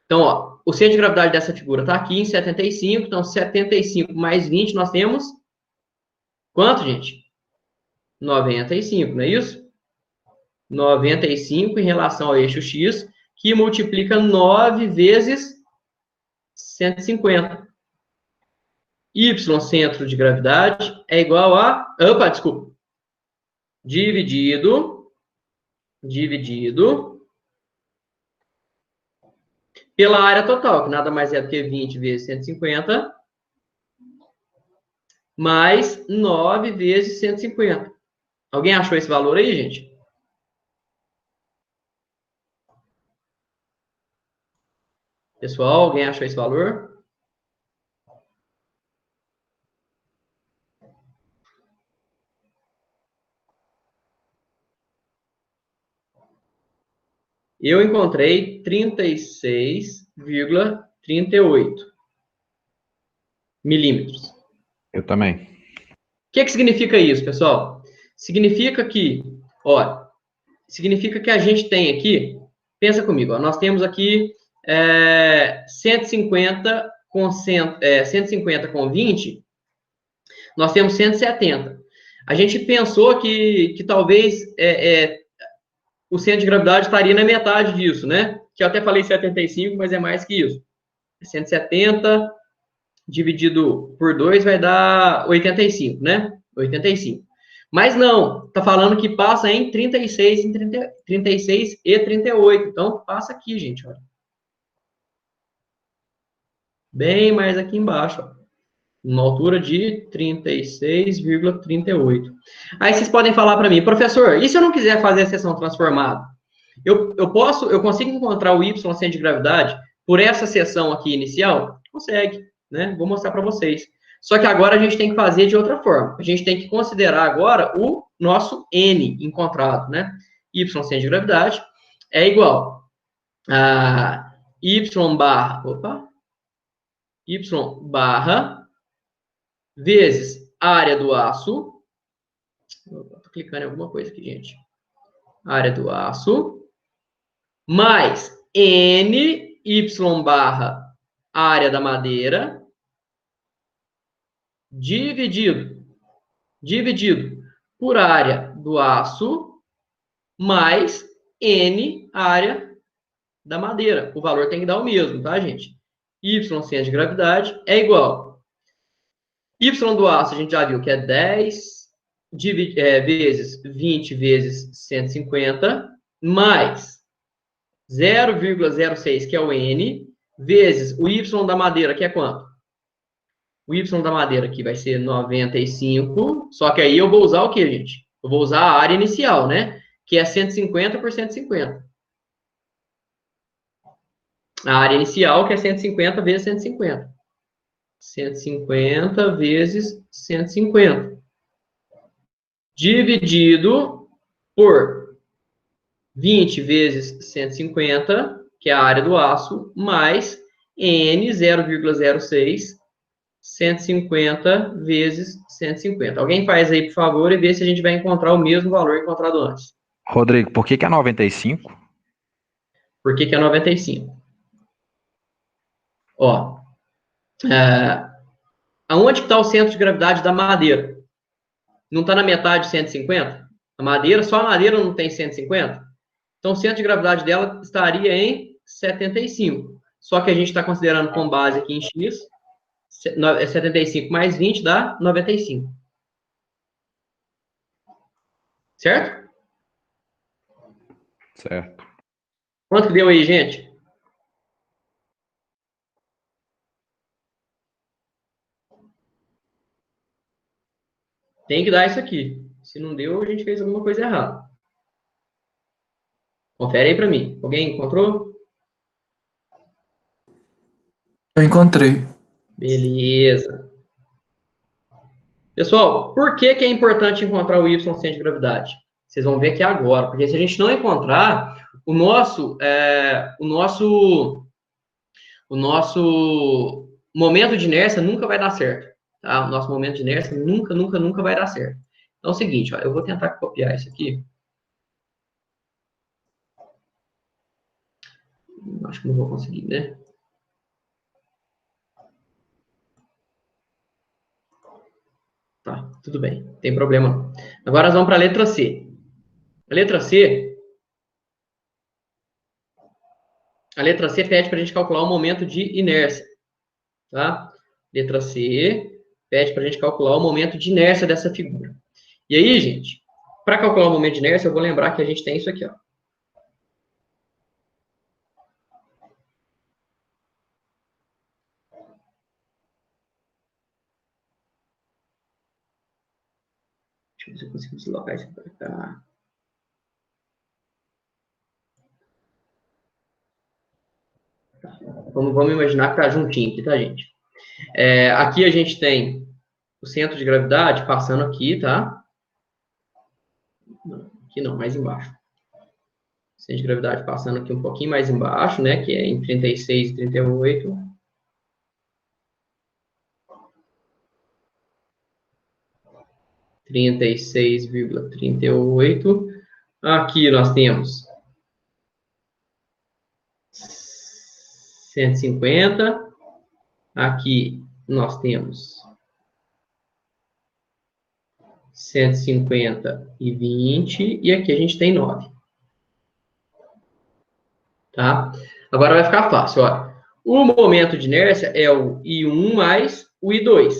Então, ó, o centro de gravidade dessa figura está aqui em 75. Então, 75 mais 20, nós temos... Quanto, gente? 95, não é isso? 95 em relação ao eixo X, que multiplica 9 vezes 150. Y, centro de gravidade, é igual a... Opa, desculpa. Dividido pela área total, que nada mais é do que 20 vezes 150, mais 9 vezes 150. Alguém achou esse valor aí, gente? Pessoal, alguém achou esse valor? Eu encontrei 36,38 milímetros. Eu também. O que significa isso, pessoal? Significa que, ó, significa que a gente tem aqui, pensa comigo, ó, nós temos aqui 150 com 20, nós temos 170. A gente pensou que talvez o centro de gravidade estaria na metade disso, né? Que eu até falei 75, mas é mais que isso. 170 dividido por 2 vai dar 85, né? 85. Mas não, tá falando que passa em 36 e 38. Então, passa aqui, gente, olha. Bem mais aqui embaixo, ó. Uma altura de 36,38. Aí vocês podem falar para mim, professor, e se eu não quiser fazer a seção transformada? Eu consigo encontrar o Y centro de gravidade por essa seção aqui inicial? Consegue, né? Vou mostrar para vocês. Só que agora a gente tem que fazer de outra forma. A gente tem que considerar agora o nosso N encontrado, né? Y centro de gravidade é igual a Y barra vezes a área do aço Estou clicando em alguma coisa aqui, gente. Área do aço, mais Ny barra área da madeira, dividido por área do aço, mais N área da madeira. O valor tem que dar o mesmo, tá, gente? Y centro de gravidade é igual. Y do aço, a gente já viu que é 10 vezes 20 vezes 150, mais 0,06, que é o N, vezes o Y da madeira, que é quanto? O Y da madeira aqui vai ser 95, só que aí eu vou usar o quê, gente? Eu vou usar a área inicial, né? Que é 150 por 150. A área inicial, que é 150 vezes 150. 150 vezes 150. Dividido por 20 vezes 150, que é a área do aço, mais N 0,06, 150 vezes 150. Alguém faz aí, por favor, e vê se a gente vai encontrar o mesmo valor encontrado antes. Rodrigo, por que é 95? Por que é 95? Ó, aonde que está o centro de gravidade da madeira? Não está na metade de 150? A madeira, só a madeira não tem 150? Então, o centro de gravidade dela estaria em 75. Só que a gente está considerando com base aqui em X, 75 mais 20 dá 95. Certo? Certo. Quanto que deu aí, gente? Tem que dar isso aqui. Se não deu, a gente fez alguma coisa errada. Confere aí para mim. Alguém encontrou? Eu encontrei. Beleza. Pessoal, por que é importante encontrar o Y centro de gravidade? Vocês vão ver aqui agora, porque se a gente não encontrar, o nosso momento de inércia nunca vai dar certo. Tá? O nosso momento de inércia nunca vai dar certo. Então é o seguinte, ó, eu vou tentar copiar isso aqui. Acho que não vou conseguir, né? Tá, tudo bem, não tem problema não. Agora nós vamos para a letra C. A letra C pede para a gente calcular o momento de inércia. Tá? Letra C pede para a gente calcular o momento de inércia dessa figura. E aí, gente, para calcular o momento de inércia, eu vou lembrar que a gente tem isso aqui, ó. Deixa eu ver se eu consigo deslocar isso para cá. Tá. Vamos imaginar que tá juntinho aqui, tá, gente? Aqui a gente tem o centro de gravidade passando aqui, tá? Não, aqui não, mais embaixo. O centro de gravidade passando aqui um pouquinho mais embaixo, né? Que é em 36 e 38. (36,38). Aqui nós temos 150. Aqui nós temos 150 e 20. E aqui a gente tem 9. Tá? Agora vai ficar fácil, olha. O momento de inércia é o I1 mais o I2.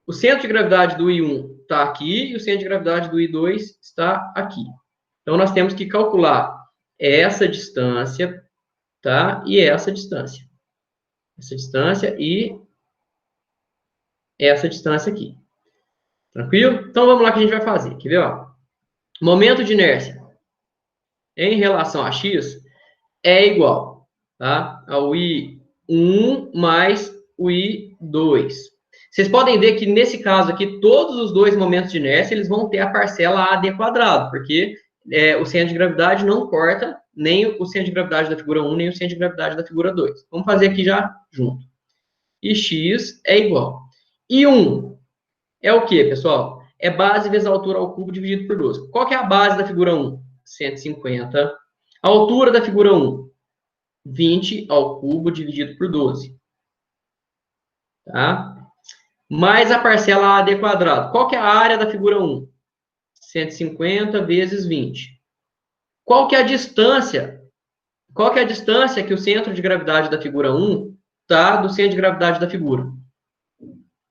O centro de gravidade do I1 está aqui e o centro de gravidade do I2 está aqui. Então, nós temos que calcular essa distância, tá? E essa distância. Essa distância e essa distância aqui. Tranquilo? Então, vamos lá que a gente vai fazer. Quer ver, ó? Momento de inércia em relação a x é igual, tá? Ao I1 mais o I2. Vocês podem ver que, nesse caso aqui, todos os dois momentos de inércia, eles vão ter a parcela AD quadrado, porque o centro de gravidade não corta nem o centro de gravidade da figura 1, nem o centro de gravidade da figura 2. Vamos fazer aqui já junto. E x é igual. I1 é o quê, pessoal? é base vezes a altura ao cubo dividido por 12. Qual que é a base da figura 1? 150. A altura da figura 1? 20 ao cubo dividido por 12. Tá? Mais a parcela AD quadrado. Qual que é a área da figura 1? 150 vezes 20. Qual que é a distância? Qual que é a distância que o centro de gravidade da figura 1 está do centro de gravidade da figura? O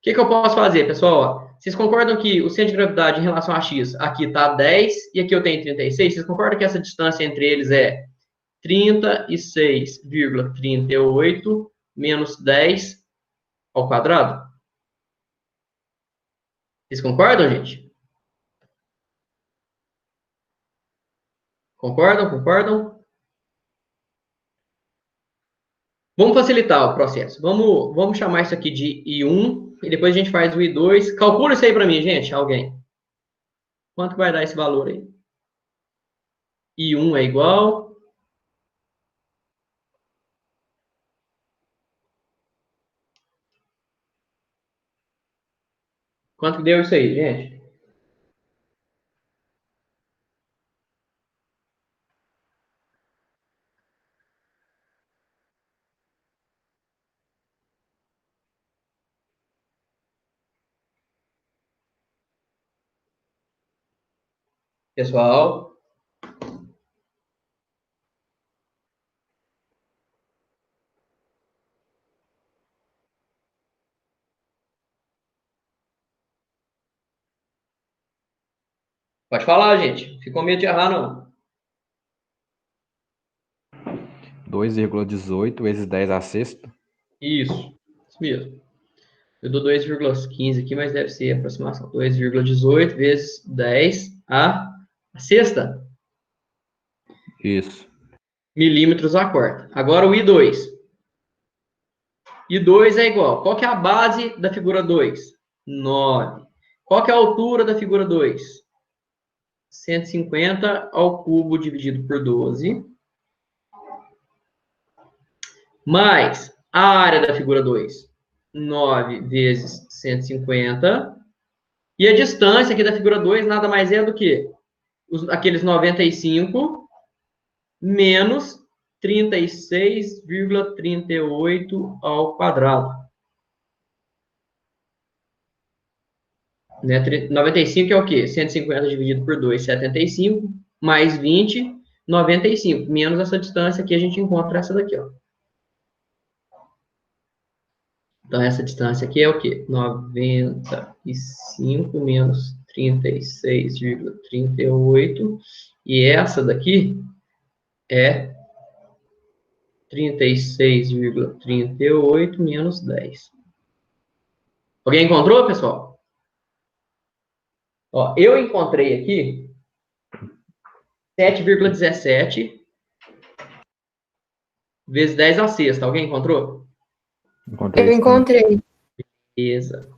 que eu posso fazer, pessoal? Vocês concordam que o centro de gravidade em relação a x aqui está 10 e aqui eu tenho 36? Vocês concordam que essa distância entre eles é 36,38 menos 10 ao quadrado? Vocês concordam, gente? Concordam? Concordam? Vamos facilitar o processo. Vamos chamar isso aqui de I1 e depois a gente faz o I2. Calcula isso aí para mim, gente, alguém. Quanto vai dar esse valor aí? I1 é igual... Quanto que deu isso aí, gente? Pessoal? Pode falar, gente. Fica com medo de errar, não. 2,18 vezes 10 à sexta. Isso mesmo. Eu dou 2,15 aqui, mas deve ser a aproximação. 2,18 vezes 10 à sexta. Isso. Milímetros à quarta. Agora o I2. I2 é igual. Qual que é a base da figura 2? 9. Qual que é a altura da figura 2? 150 ao cubo dividido por 12. Mais a área da figura 2. 9 vezes 150. E a distância aqui da figura 2 nada mais é do que aqueles 95 menos 36,38 ao quadrado. Né? 95 é o quê? 150 dividido por 2, 75, mais 20, 95. Menos essa distância aqui, a gente encontra essa daqui, ó. Então, essa distância aqui é o quê? 95 menos 36,38. E essa daqui é 36,38 menos 10. Alguém encontrou, pessoal? Ó, eu encontrei aqui 7,17 vezes 10 à sexta. Alguém encontrou? Encontrei. Eu encontrei. Beleza.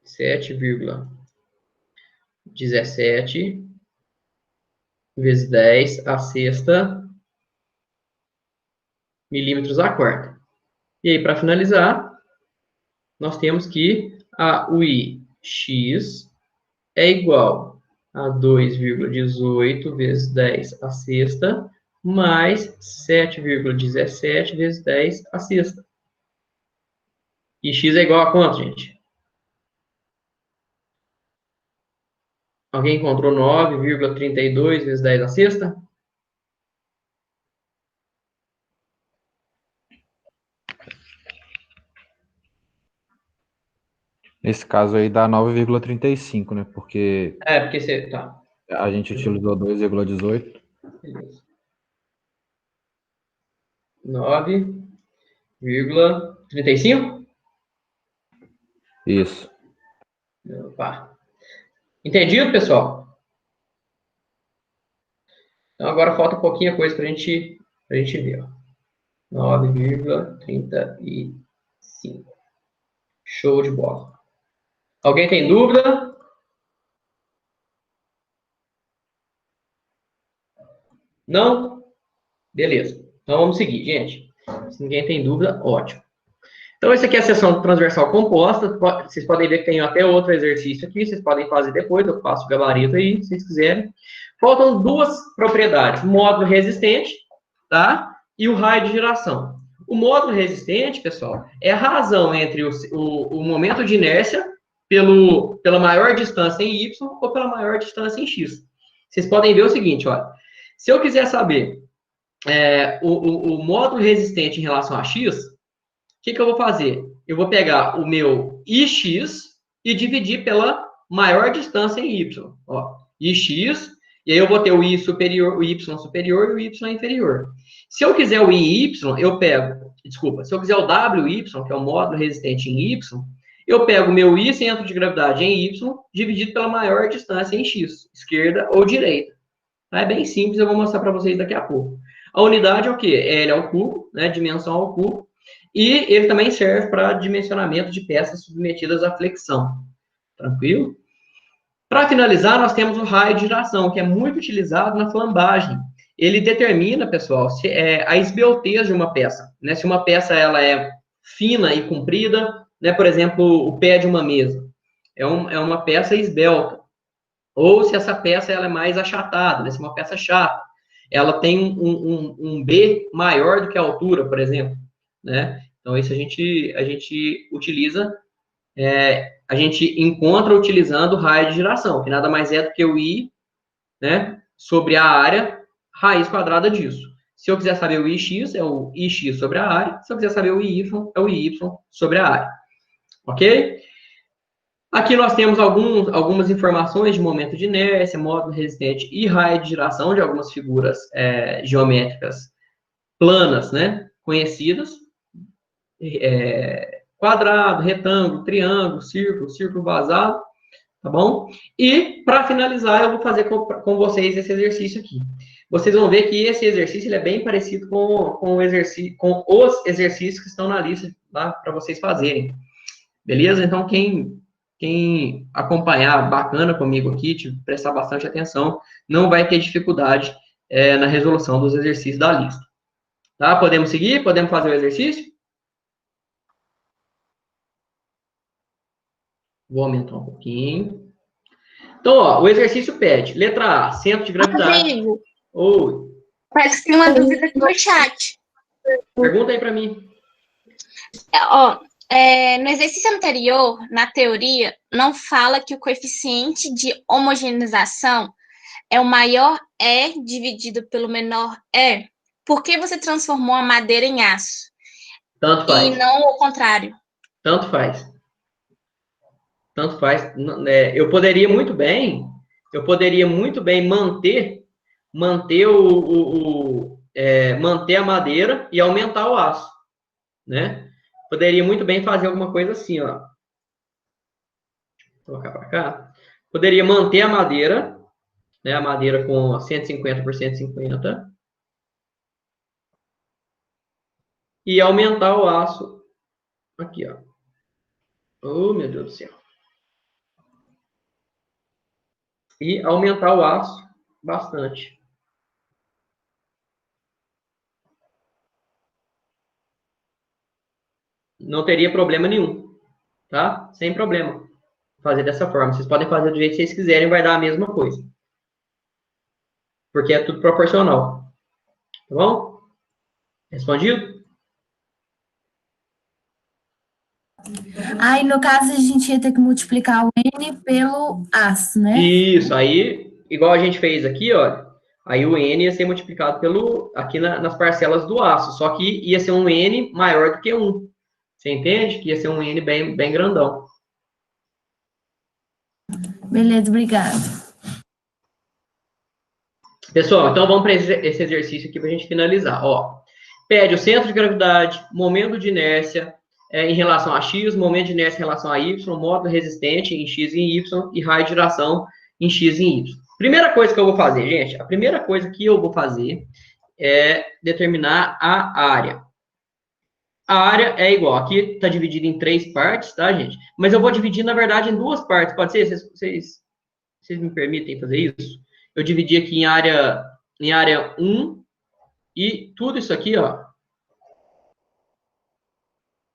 7,17 vezes 10 à sexta milímetros à quarta. E aí, para finalizar, nós temos que a UIx é igual a 2,18 vezes 10 à sexta mais 7,17 vezes 10 à sexta. E x é igual a quanto, gente? Alguém encontrou 9,32 vezes 10 à sexta? Nesse caso aí dá 9,35, né? Porque É, porque você... Tá. a gente utilizou 2,18. Beleza. 9,35? Isso. Opa. Entendido, pessoal? Então, agora falta um pouquinho a coisa para a gente ver. 9,35. Show de bola. Alguém tem dúvida? Não? Beleza. Então, vamos seguir, gente. Se ninguém tem dúvida, ótimo. Então, essa aqui é a seção transversal composta. Vocês podem ver que tem até outro exercício aqui. Vocês podem fazer depois, eu faço o gabarito aí, se vocês quiserem. Faltam duas propriedades. O módulo resistente, tá? E o raio de giração. O módulo resistente, pessoal, é a razão entre o momento de inércia pela maior distância em Y ou pela maior distância em X. Vocês podem ver o seguinte, olha. Se eu quiser saber o módulo resistente em relação a X, o que eu vou fazer? Eu vou pegar o meu IX e dividir pela maior distância em Y. Ó, IX, e aí eu vou ter o I superior, o Y superior e o Y inferior. Se eu quiser o IY, eu pego, desculpa, se eu quiser o WY, que é o módulo resistente em Y, eu pego o meu I centro de gravidade em Y, dividido pela maior distância em X, esquerda ou direita. É bem simples, eu vou mostrar para vocês daqui a pouco. A unidade é o quê? L ao cubo, né, dimensão ao cubo, e ele também serve para dimensionamento de peças submetidas à flexão. Tranquilo? Para finalizar, nós temos o raio de giração, que é muito utilizado na flambagem. Ele determina, pessoal, a esbeltez de uma peça. Né? Se uma peça ela é fina e comprida, né? Por exemplo, o pé de uma mesa. É uma peça esbelta. Ou se essa peça ela é mais achatada, né? Se é uma peça chata. Ela tem um B maior do que a altura, por exemplo. Né? Então, isso a gente utiliza, a gente encontra utilizando o raio de giração, que nada mais é do que o I, né, sobre a área, raiz quadrada disso. Se eu quiser saber o IX, é o IX sobre a área. Se eu quiser saber o IY, é o IY sobre a área. Ok? Aqui nós temos algumas informações de momento de inércia, módulo resistente e raio de giração de algumas figuras geométricas planas, né, conhecidas. Quadrado, retângulo, triângulo, círculo vazado, tá bom? E, para finalizar, eu vou fazer com vocês esse exercício aqui. Vocês vão ver que esse exercício ele é bem parecido com os exercícios que estão na lista lá para vocês fazerem. Beleza? Então, quem acompanhar bacana comigo aqui, prestar bastante atenção, não vai ter dificuldade na resolução dos exercícios da lista. Tá? Podemos seguir? Podemos fazer o exercício? Vou aumentar um pouquinho. Então, ó, o exercício pede, letra A, centro de gravidade. Rodrigo, Oi, parece que tem uma dúvida aqui no chat. pergunta aí para mim. No exercício anterior, na teoria, não fala que o coeficiente de homogeneização é o maior E dividido pelo menor E. Por que você transformou a madeira em aço? Tanto faz. E não o contrário. Tanto faz. Tanto faz. Eu poderia muito bem manter manter a madeira e aumentar o aço, né? Poderia muito bem fazer alguma coisa assim, ó. Vou colocar para cá. Poderia manter a madeira, né? A madeira com 150 por 150 e aumentar o aço aqui, ó. Oh, meu Deus do céu. E aumentar o aço bastante. Não teria problema nenhum, tá? Sem problema. Fazer dessa forma. Vocês podem fazer do jeito que vocês quiserem, vai dar a mesma coisa. Porque é tudo proporcional. Tá bom? Respondido? Aí, no caso, a gente ia ter que multiplicar o N pelo aço, né? Isso, aí, igual a gente fez aqui, ó. Aí o N ia ser multiplicado aqui nas parcelas do aço. Só que ia ser um N maior do que 1. Você entende? Que ia ser um N bem, bem grandão. Beleza, obrigado. Pessoal, então vamos para esse exercício aqui para a gente finalizar. Ó, pede o centro de gravidade, momento de inércia em relação a X, momento de inércia em relação a Y, módulo resistente em X e em Y e raio de giração em X e em Y. Primeira coisa que eu vou fazer, gente, a primeira coisa que eu vou fazer é determinar a área. A área é igual, aqui está dividido em 3 partes, tá, gente? Mas eu vou dividir, na verdade, em 2 partes, pode ser? Vocês me permitem fazer isso? Eu dividi aqui em área 1 e tudo isso aqui, ó.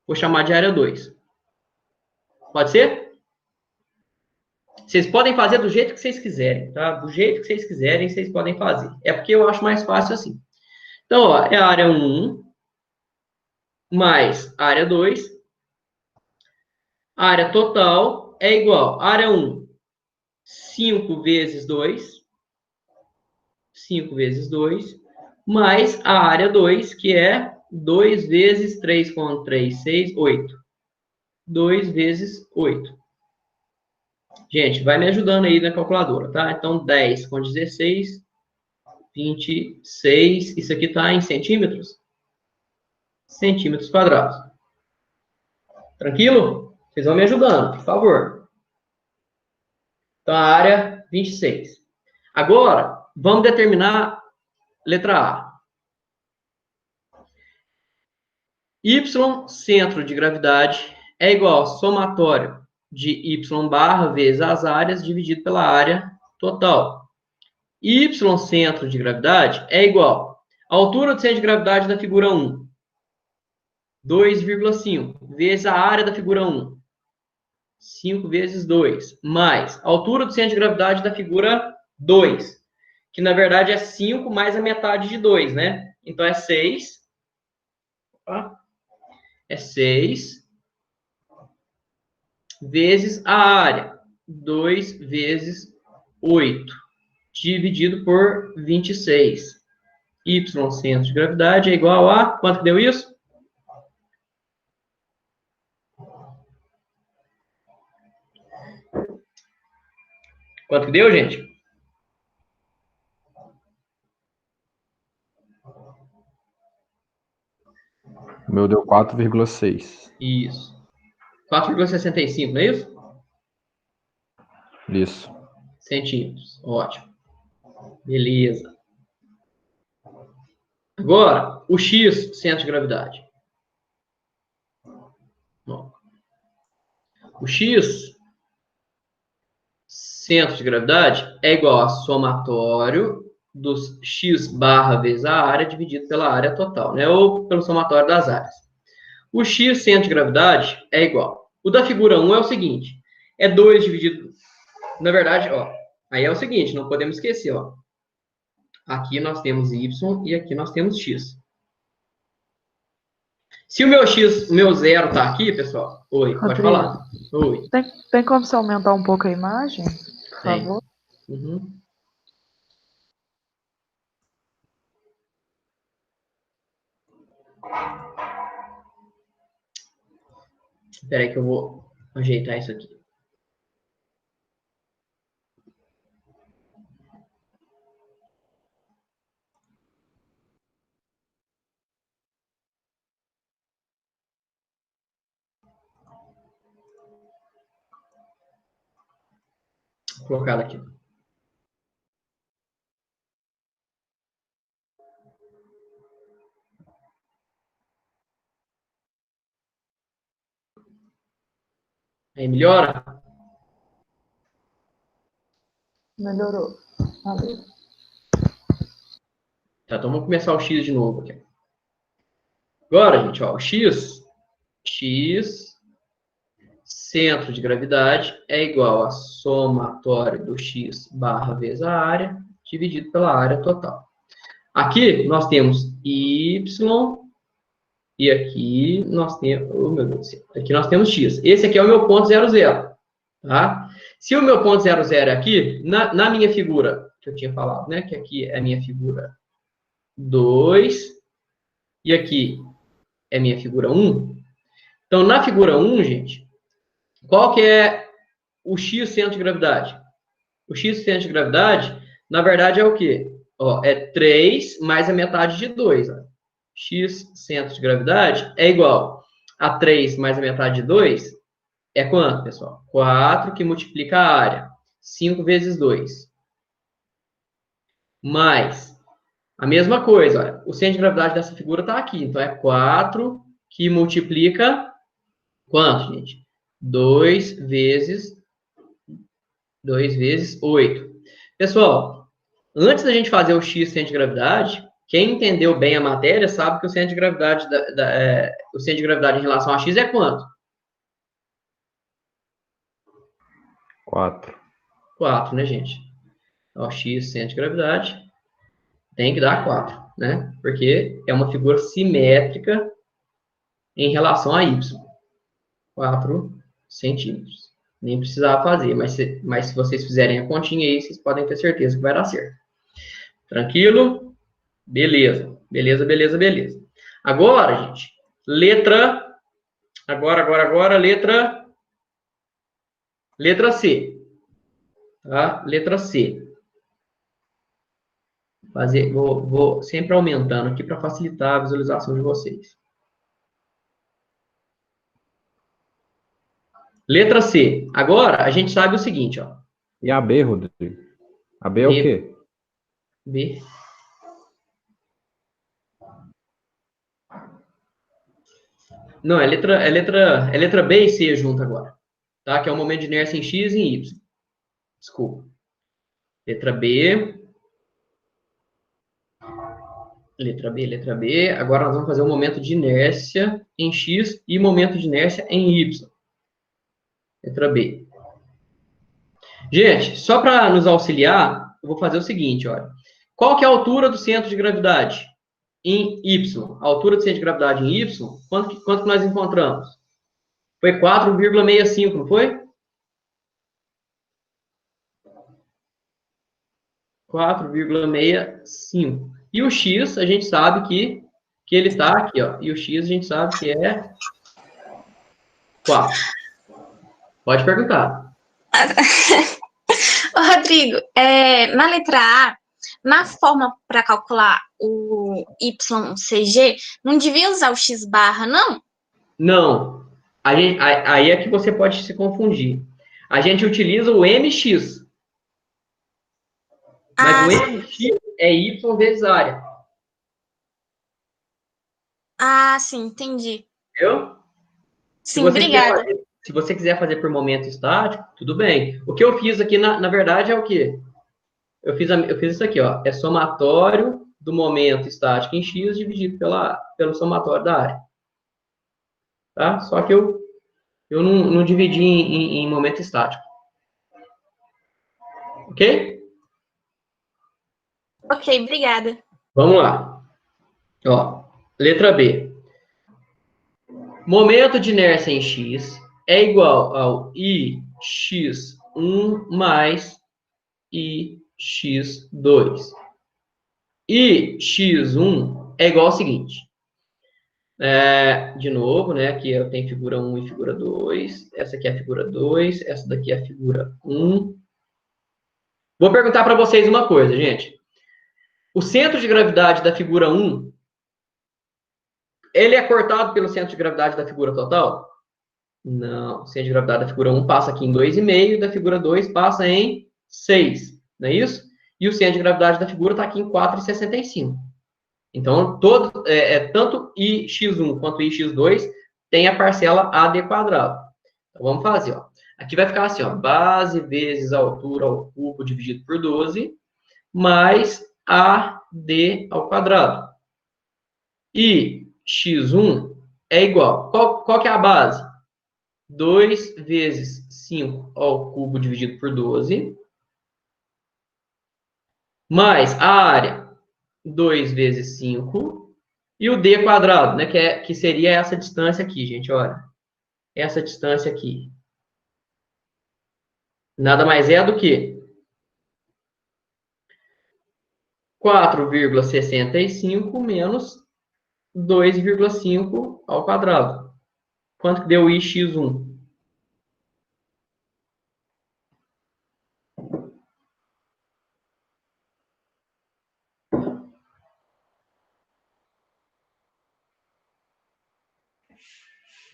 vou chamar de área 2. Pode ser? Vocês podem fazer do jeito que vocês quiserem, tá? Do jeito que vocês quiserem, vocês podem fazer. É porque eu acho mais fácil assim. Então, ó, é a área 1 mais a área 2. A área total é igual a área 1, 5 vezes 2. 5 vezes 2. Mais a área 2, que é 2 vezes 3 com 3, 6, 8. 2 vezes 8. Gente, vai me ajudando aí na calculadora, tá? Então, 10 com 16, 26. Isso aqui tá em centímetros? Centímetros quadrados. Tranquilo? Vocês vão me ajudando, por favor. Então, a área 26. Agora, vamos determinar letra A. Y, centro de gravidade, é igual ao somatório de Y barra vezes as áreas dividido pela área total. Y, centro de gravidade, é igual à altura do centro de gravidade da figura 1, 2,5, vezes a área da figura 1, 5 vezes 2, mais a altura do centro de gravidade da figura 2, que na verdade é 5 mais a metade de 2, né? Então é 6. Tá? É 6 vezes a área, 2 vezes 8, dividido por 26. Y, centro de gravidade, é igual a... Quanto que deu isso? Quanto que deu, gente? O meu deu 4,6. Isso. 4,65, não é isso? Isso. Centímetros. Ótimo. Beleza. Agora, o X, centro de gravidade. Ó. O X, centro de gravidade, é igual a somatório dos X barra vezes a área dividido pela área total, né? Ou pelo somatório das áreas. O X, centro de gravidade, é igual. O da figura 1 é o seguinte. É 2 dividido... Na verdade, ó. Aí é o seguinte, não podemos esquecer, ó. Aqui nós temos Y e aqui nós temos X. Se o meu X, o meu zero tá aqui, pessoal... Oi, pode falar. Oi. Tem como você aumentar um pouco a imagem, por favor? Uhum. Espera aí que eu vou ajeitar isso aqui. Vou colocar ela aqui. Aí melhora? Melhorou. Valeu. Tá, então vamos começar o X de novo aqui. Agora, gente, ó, o X, centro de gravidade, é igual a somatório do X barra vezes a área, dividido pela área total. Aqui nós temos Y e aqui nós temos... Oh, meu Deus do céu. Aqui nós temos X. Esse aqui é o meu ponto 00. Tá? Se o meu ponto 00 é aqui, na minha figura, que eu tinha falado, né? Que aqui é a minha figura 2 e aqui é minha figura 1. Então, na figura 1, gente, qual que é o X centro de gravidade? O X centro de gravidade, na verdade, é o quê? Ó, é 3 mais a metade de 2. Ó. X centro de gravidade é igual a 3 mais a metade de 2. É quanto, pessoal? 4 que multiplica a área. 5 vezes 2. Mais... A mesma coisa, olha, o centro de gravidade dessa figura está aqui. Então, é 4 que multiplica... Quanto, gente? 2 vezes 8. Pessoal, antes da gente fazer o X centro de gravidade, Quem entendeu bem a matéria sabe que o centro de gravidade, o centro de gravidade em relação a x é quanto? 4. 4, né, gente? Ó, x, centro de gravidade, tem que dar 4, né? Porque é uma figura simétrica em relação a y. 4 centímetros. Nem precisava fazer, mas se vocês fizerem a continha aí, vocês podem ter certeza que vai dar certo. Tranquilo? Beleza. Beleza, beleza, beleza. Agora, gente, letra... Agora, letra C. Tá? Letra C. Vou sempre aumentando aqui para facilitar a visualização de vocês. Letra C. Agora, a gente sabe o seguinte, ó. E a B, Rodrigo? A B é o quê? B. Não, é letra B e C junto agora. Tá? Que é o momento de inércia em X e em Y. Desculpa. Letra B. Letra B, letra B. Agora nós vamos fazer o momento de inércia em X e momento de inércia em Y. Letra B. Gente, só para nos auxiliar, eu vou fazer o seguinte, olha. Qual que é a altura do centro de gravidade em Y? A altura do centro de gravidade em Y, quanto que nós encontramos? Foi 4,65, não foi? 4,65. E o X, a gente sabe que ele está aqui, ó. E o X, a gente sabe que é 4. Pode perguntar. Rodrigo, na letra A, na forma para calcular o YCG, não devia usar o X barra, não? Não. Aí é que você pode se confundir. A gente utiliza o MX. Mas o MX é Y vezes área. Ah, sim, entendi. Entendeu? Sim, obrigada. Se você quiser fazer por momento estático, tudo bem. O que eu fiz aqui, na verdade, é o quê? Eu fiz isso aqui, ó. É somatório do momento estático em X dividido pelo somatório da área. Tá? Só que eu não dividi em momento estático. Ok? Ok, obrigada. Vamos lá. Ó, letra B. Momento de inércia em X é igual ao IX1 mais IX2. IX1 é igual ao seguinte. De novo, né? Aqui eu tenho figura 1 e figura 2. Essa aqui é a figura 2. Essa daqui é a figura 1. Vou perguntar para vocês uma coisa, gente. O centro de gravidade da figura 1, ele é cortado pelo centro de gravidade da figura total? Não. O centro de gravidade da figura 1 passa aqui em 2,5, da figura 2 passa em 6. Não é isso? E o centro de gravidade da figura está aqui em 4,65. Então, tanto IX1 quanto IX2 tem a parcela AD quadrado. Então, vamos fazer, ó. Aqui vai ficar assim, ó. Base vezes a altura ao cubo dividido por 12, mais AD ao quadrado. E x1 é igual. Qual que é a base? 2 vezes 5 ao cubo dividido por 12, mais a área, 2 vezes 5, e o d quadrado, né, que seria essa distância aqui, gente, olha. Essa distância aqui. Nada mais é do que 4,65 menos 2,5 ao quadrado. Quanto que deu IX1?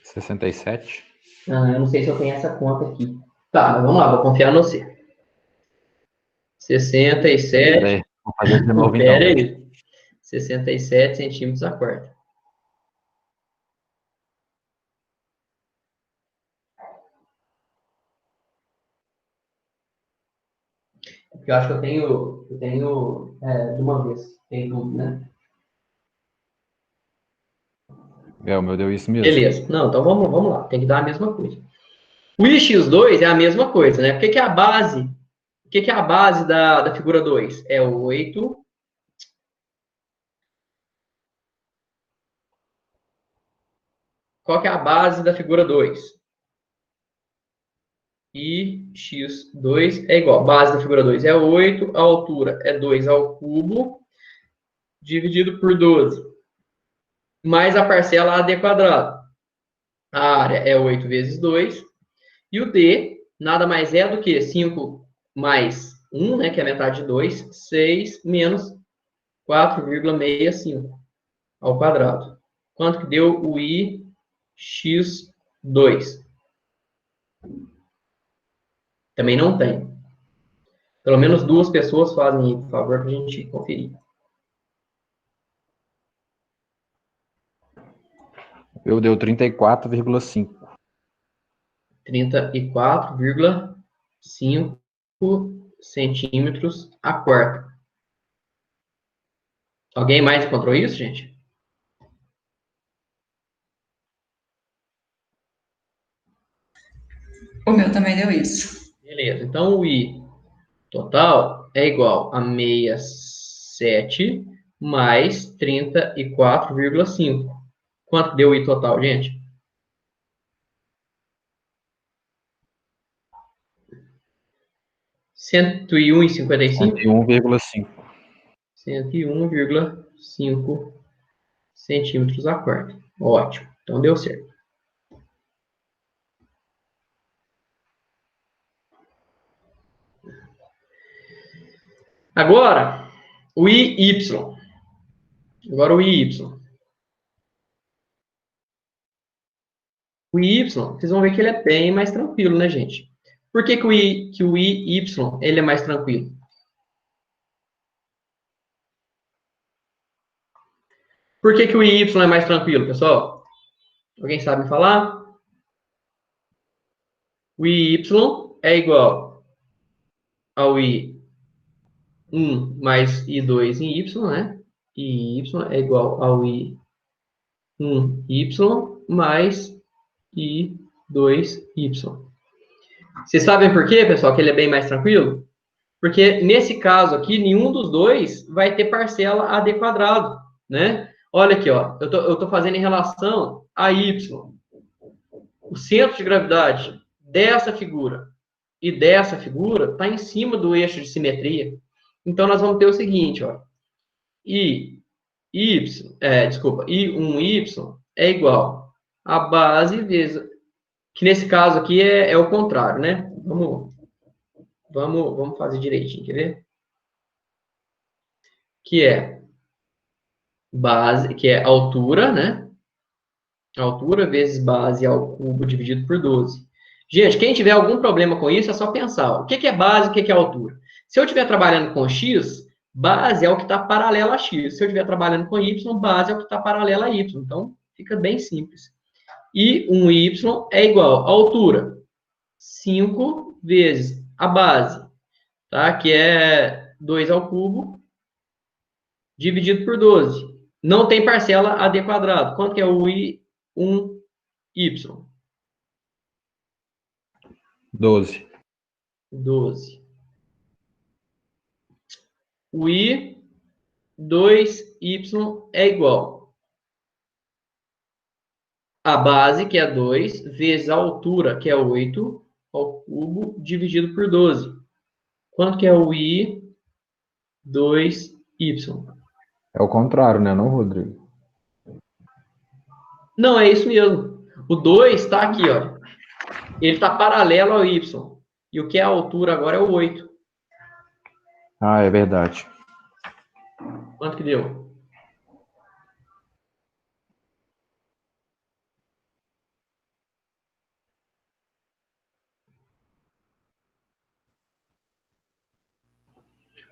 $67. Eu não sei se eu tenho essa conta aqui. Tá, mas vamos lá, vou confiar no você. 67. Peraí, vou fazer de novo Pera então. aí. 67 centímetros a quarta. Porque eu acho que eu tenho de uma vez. Tem tudo, né? O meu deu isso mesmo. Beleza. Não, então vamos lá. Tem que dar a mesma coisa. O ix2 é a mesma coisa, né? O que é a base? O que é a base da figura 2? É o 8. Qual que é a base da figura 2? Ix2 é igual. Base da figura 2 é 8, a altura é 2 ao cubo, dividido por 12. Mais a parcela AD quadrado. A área é 8 vezes 2. E o D nada mais é do que 5 mais 1, né, que é a metade de 2, 6 menos 4,65 ao quadrado. Quanto que deu o ix2? Também não tem. Pelo menos 2 pessoas fazem, por favor, para a gente conferir. Eu deu 34,5. 34,5 centímetros a quarta. Alguém mais encontrou isso, gente? O meu também deu isso. Beleza. Então, o I total é igual a 67 mais 34,5. Quanto deu o I total, gente? R$101,55? 101,5. 101,5 centímetros a quarta. Ótimo. Então, deu certo. Agora, o IY. Agora o IY. O IY, vocês vão ver que ele é bem mais tranquilo, né, gente? Por que o IY ele é mais tranquilo? Por que o IY é mais tranquilo, pessoal? Alguém sabe me falar? O IY é igual ao I1 mais I2 em Y, né? E Y é igual ao I1Y mais I2Y. Vocês sabem por quê, pessoal, que ele é bem mais tranquilo? Porque nesse caso aqui, nenhum dos dois vai ter parcela AD quadrado, né? Olha aqui, ó, eu tô fazendo em relação a Y. O centro de gravidade dessa figura e dessa figura está em cima do eixo de simetria. Então, nós vamos ter o seguinte, ó. I1Y é igual a base vezes... Que nesse caso aqui é o contrário, né? Vamos fazer direitinho, quer ver? Que é base, que é altura, né? Altura vezes base ao cubo dividido por 12. Gente, quem tiver algum problema com isso, é só pensar. O que é base e o que é altura? Se eu estiver trabalhando com x, base é o que está paralelo a x. Se eu estiver trabalhando com y, base é o que está paralelo a y. Então, fica bem simples. E um y é igual a altura, 5 vezes a base, tá? Que é 2 ao cubo, dividido por 12. Não tem parcela AD quadrado. Quanto que é o I1Y? 12. 12. O I2Y é igual a base, que é 2, vezes a altura, que é 8, ao cubo, dividido por 12. Quanto que é o I2Y? É o contrário, né, não, Rodrigo? Não, é isso mesmo. O 2 está aqui, ó. Ele está paralelo ao Y. E o que é a altura agora é o 8. Ah, é verdade. Quanto que deu?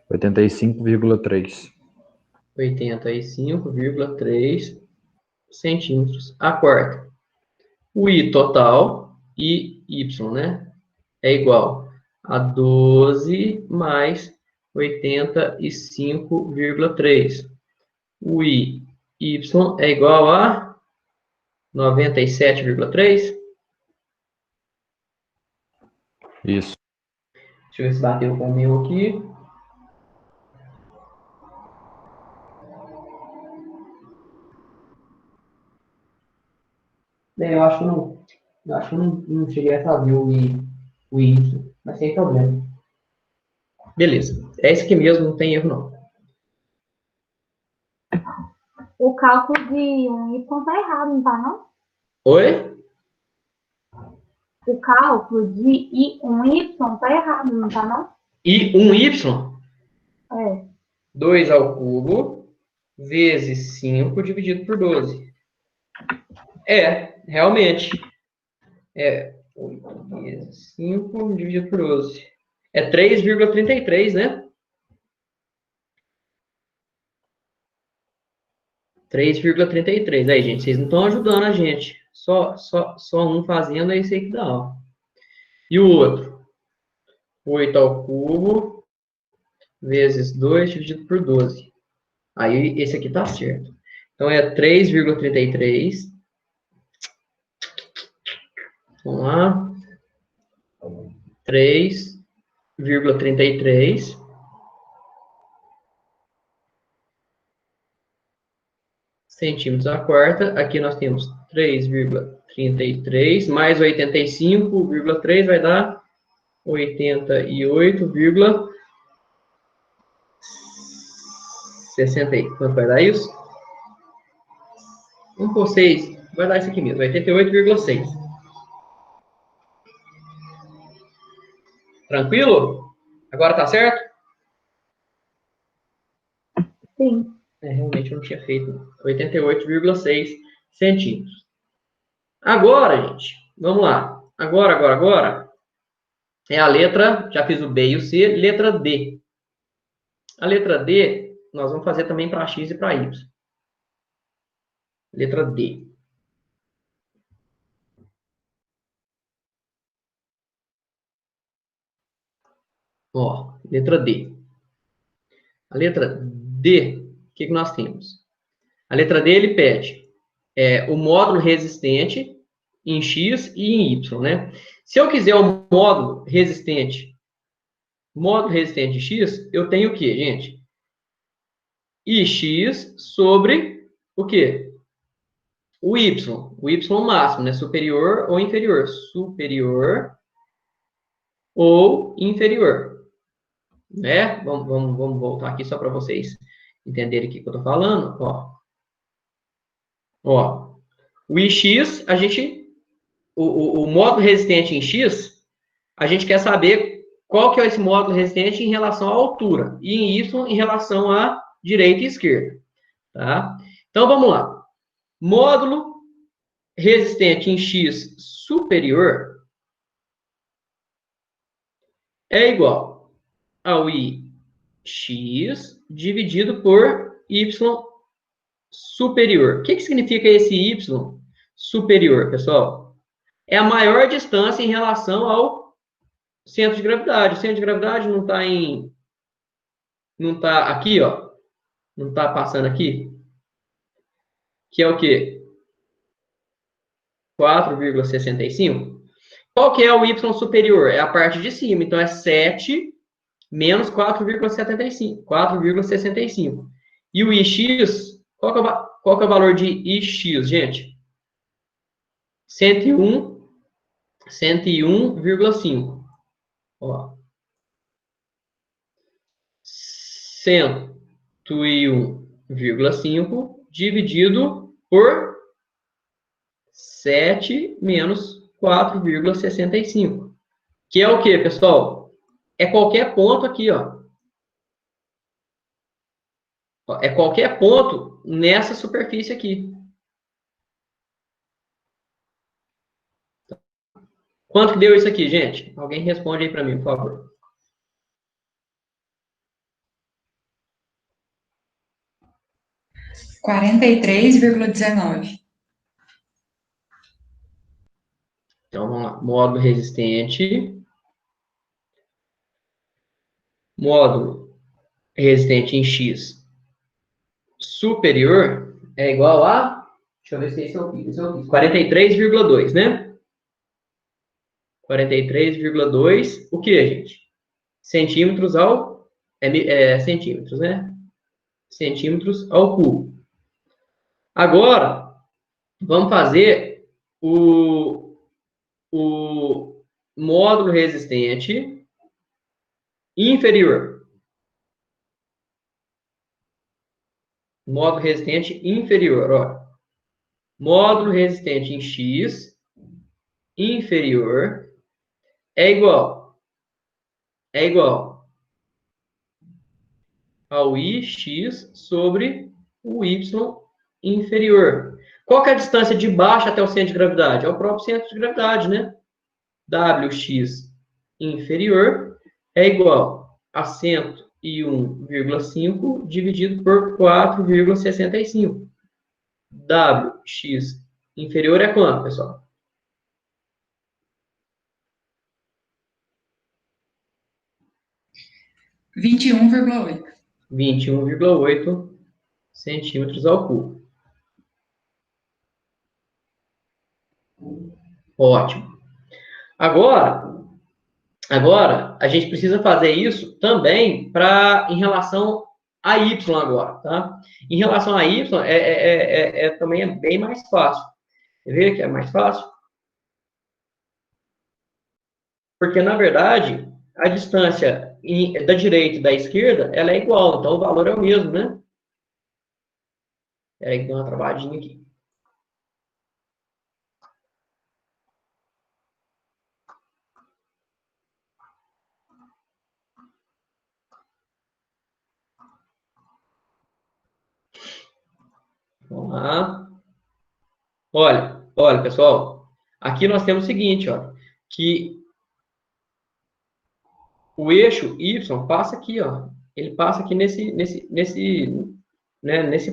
R$ 85,3. 85,3 centímetros a quarta. O I total, IY, né? É igual a 12 mais 85,3. O IY é igual a 97,3. Isso. Deixa eu ver se bateu com o meu aqui. Eu acho que não. Eu acho que não cheguei a fazer o Y, mas sem problema. Beleza. É esse aqui mesmo, não tem erro não. O cálculo de um Y tá errado, não tá não? Oi? O cálculo de um Y tá errado, não tá não? E um Y, É. 2 ao cubo, vezes 5 dividido por 12. Realmente. 8 vezes 5 dividido por 12. É 3,33, né? 3,33. Aí, gente, vocês não estão ajudando a gente. Só um fazendo, é isso aí que dá. Ó. E o outro? 8 ao cubo, vezes 2 dividido por 12. Aí, esse aqui tá certo. Então, é 3,33. Vamos lá. 3,33. Centímetros a quarta. Aqui nós temos 3,33 mais 85,3 vai dar 88,60. Quanto vai dar isso? 1 por 6. Vai dar isso aqui mesmo, 88,6. Tranquilo? Agora tá certo? Sim. Realmente eu não tinha feito 88,6 centímetros. Agora, gente, vamos lá. Agora. É a letra, já fiz o B e o C, letra D. A letra D, nós vamos fazer também para X e para Y. Letra D. Ó, letra D. A letra D, o que nós temos? A letra D, ele pede o módulo resistente em X e em Y, né? Se eu quiser o módulo resistente em X, eu tenho o quê, gente? IX sobre o quê? O Y máximo, né? Superior ou inferior? Superior ou inferior, né? Vamos voltar aqui só para vocês entenderem o que eu estou falando, ó. O IX, o módulo resistente em X, a gente quer saber qual que é esse módulo resistente em relação à altura, e em Y em relação à direita e esquerda, tá? Então, vamos lá. Módulo resistente em X superior é igual ao IX dividido por Y superior. O que significa esse Y superior, pessoal? É a maior distância em relação ao centro de gravidade. O centro de gravidade não está aqui, ó. Não está passando aqui. Que é o quê? 4,65. Qual que é o Y superior? É a parte de cima. Então, é 7 menos 4,75. 4,65. E o IX, qual que é o valor de IX, gente? 101,5. Ó. 101,5 dividido por 7 menos 4,65. Que é o quê, pessoal? É qualquer ponto aqui, ó. É qualquer ponto nessa superfície aqui. Quanto que deu isso aqui, gente? Alguém responde aí para mim, por favor. R$ 43,19. Então, vamos lá. Módulo resistente. Módulo resistente em X superior é igual a Deixa eu ver se esse eu fiz. 43,2, né? 43,2. O que, gente? Centímetros ao... centímetros, né? Centímetros ao cubo. Agora, vamos fazer o módulo resistente inferior. Módulo resistente inferior, ó. Módulo resistente em X inferior é igual ao IX sobre o Y inferior. Qual que é a distância de baixo até o centro de gravidade? É o próprio centro de gravidade, né? WX inferior é igual a 101,5 dividido por 4,65. WX inferior é quanto, pessoal? 21,8. 21,8 centímetros ao cubo. Ótimo. Agora, a gente precisa fazer isso também em relação a Y agora, tá? Em relação a Y, também é bem mais fácil. Quer ver que é mais fácil? Porque, na verdade, a distância da direita e da esquerda, ela é igual, então o valor é o mesmo, né? Peraí que deu uma travadinha aqui. Vamos lá. Olha, pessoal. Aqui nós temos o seguinte, ó. Que o eixo Y passa aqui, ó. Ele passa aqui nesse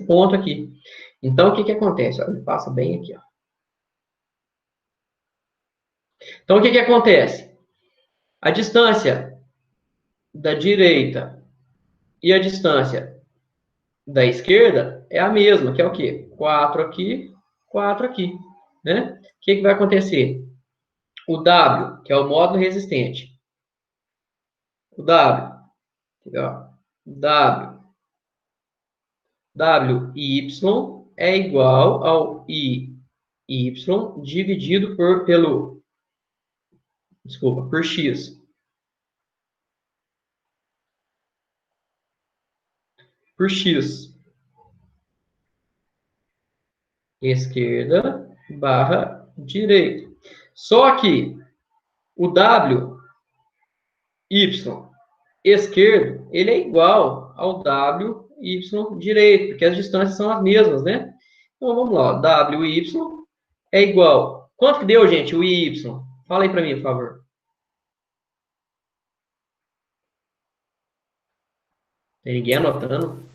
ponto aqui. Então, o que acontece? Ó, ele passa bem aqui, ó. Então, o que acontece? A distância da direita e a distância da esquerda é a mesma, que é o quê? 4 aqui, 4 aqui, né? O que vai acontecer? O W, que é o módulo resistente. O W, aqui, ó, WY é igual ao IY dividido por X. Por X. Esquerda barra direita. Só que o WY esquerdo, ele é igual ao WY direito, porque as distâncias são as mesmas, né? Então, vamos lá. WY é igual... Quanto que deu, gente, o IY? Fala aí para mim, por favor. Tem ninguém anotando?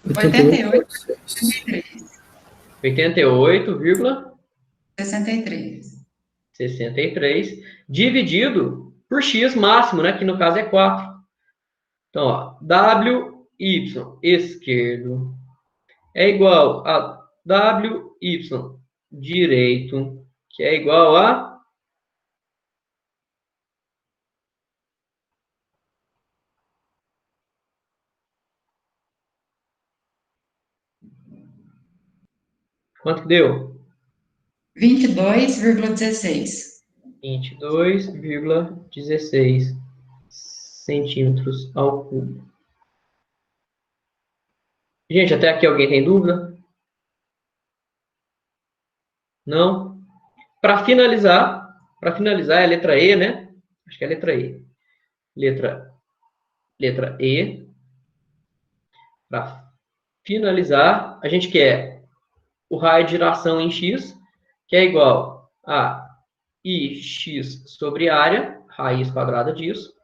88. 88,63. 63. Dividido por X máximo, né? Que no caso é 4. Então, ó, WY esquerdo é igual a WY direito, que é igual a... Quanto que deu? 22,16. 22,16 centímetros ao cubo. Gente, até aqui alguém tem dúvida? Não? Para finalizar é a letra E, né? Acho que é a letra E. Letra E. Para finalizar, a gente quer o raio de giração em X, que é igual a IX sobre área, raiz quadrada disso.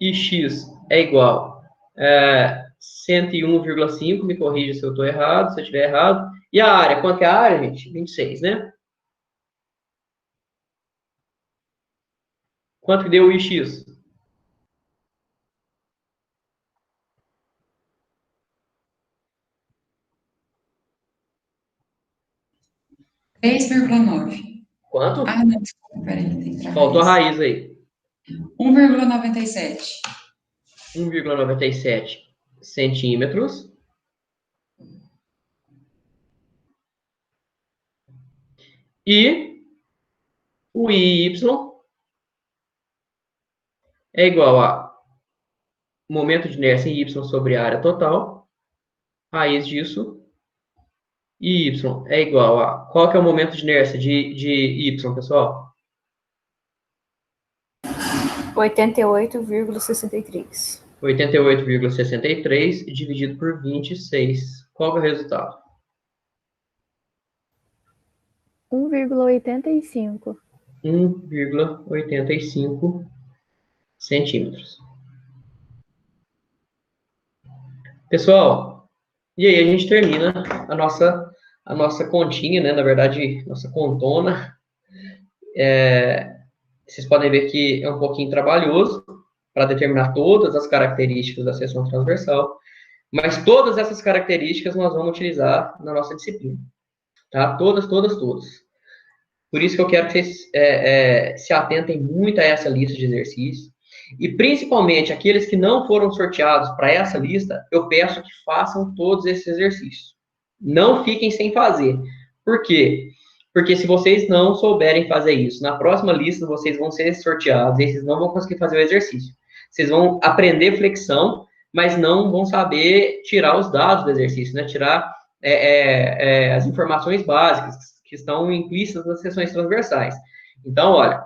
IX é igual a 101,5, me corrija se eu estou errado, se eu estiver errado. E a área, quanto que é a área, gente? 26, né? Quanto que deu o IX? 3,9. Quanto? Ah, não, desculpa, peraí, tem que tirar Faltou a raiz aí. 1,97. 1,97 centímetros. E o IY é igual a momento de inércia em Y sobre a área total, raiz disso, e Y é igual a... Qual que é o momento de inércia de Y, pessoal? 88,63. 88,63 dividido por 26. Qual que é o resultado? 1,85. 1,85 centímetros. Pessoal, e aí a gente termina a nossa continha, né? Na verdade, nossa contona. Vocês podem ver que é um pouquinho trabalhoso para determinar todas as características da seção transversal, mas todas essas características nós vamos utilizar na nossa disciplina, tá? Todas, todas, todas. Por isso que eu quero que vocês se atentem muito a essa lista de exercícios, e principalmente aqueles que não foram sorteados para essa lista, eu peço que façam todos esses exercícios. Não fiquem sem fazer. Por quê? Porque se vocês não souberem fazer isso, na próxima lista vocês vão ser sorteados e vocês não vão conseguir fazer o exercício. Vocês vão aprender flexão, mas não vão saber tirar os dados do exercício, né? Tirar as informações básicas que estão implícitas nas seções transversais. Então, olha,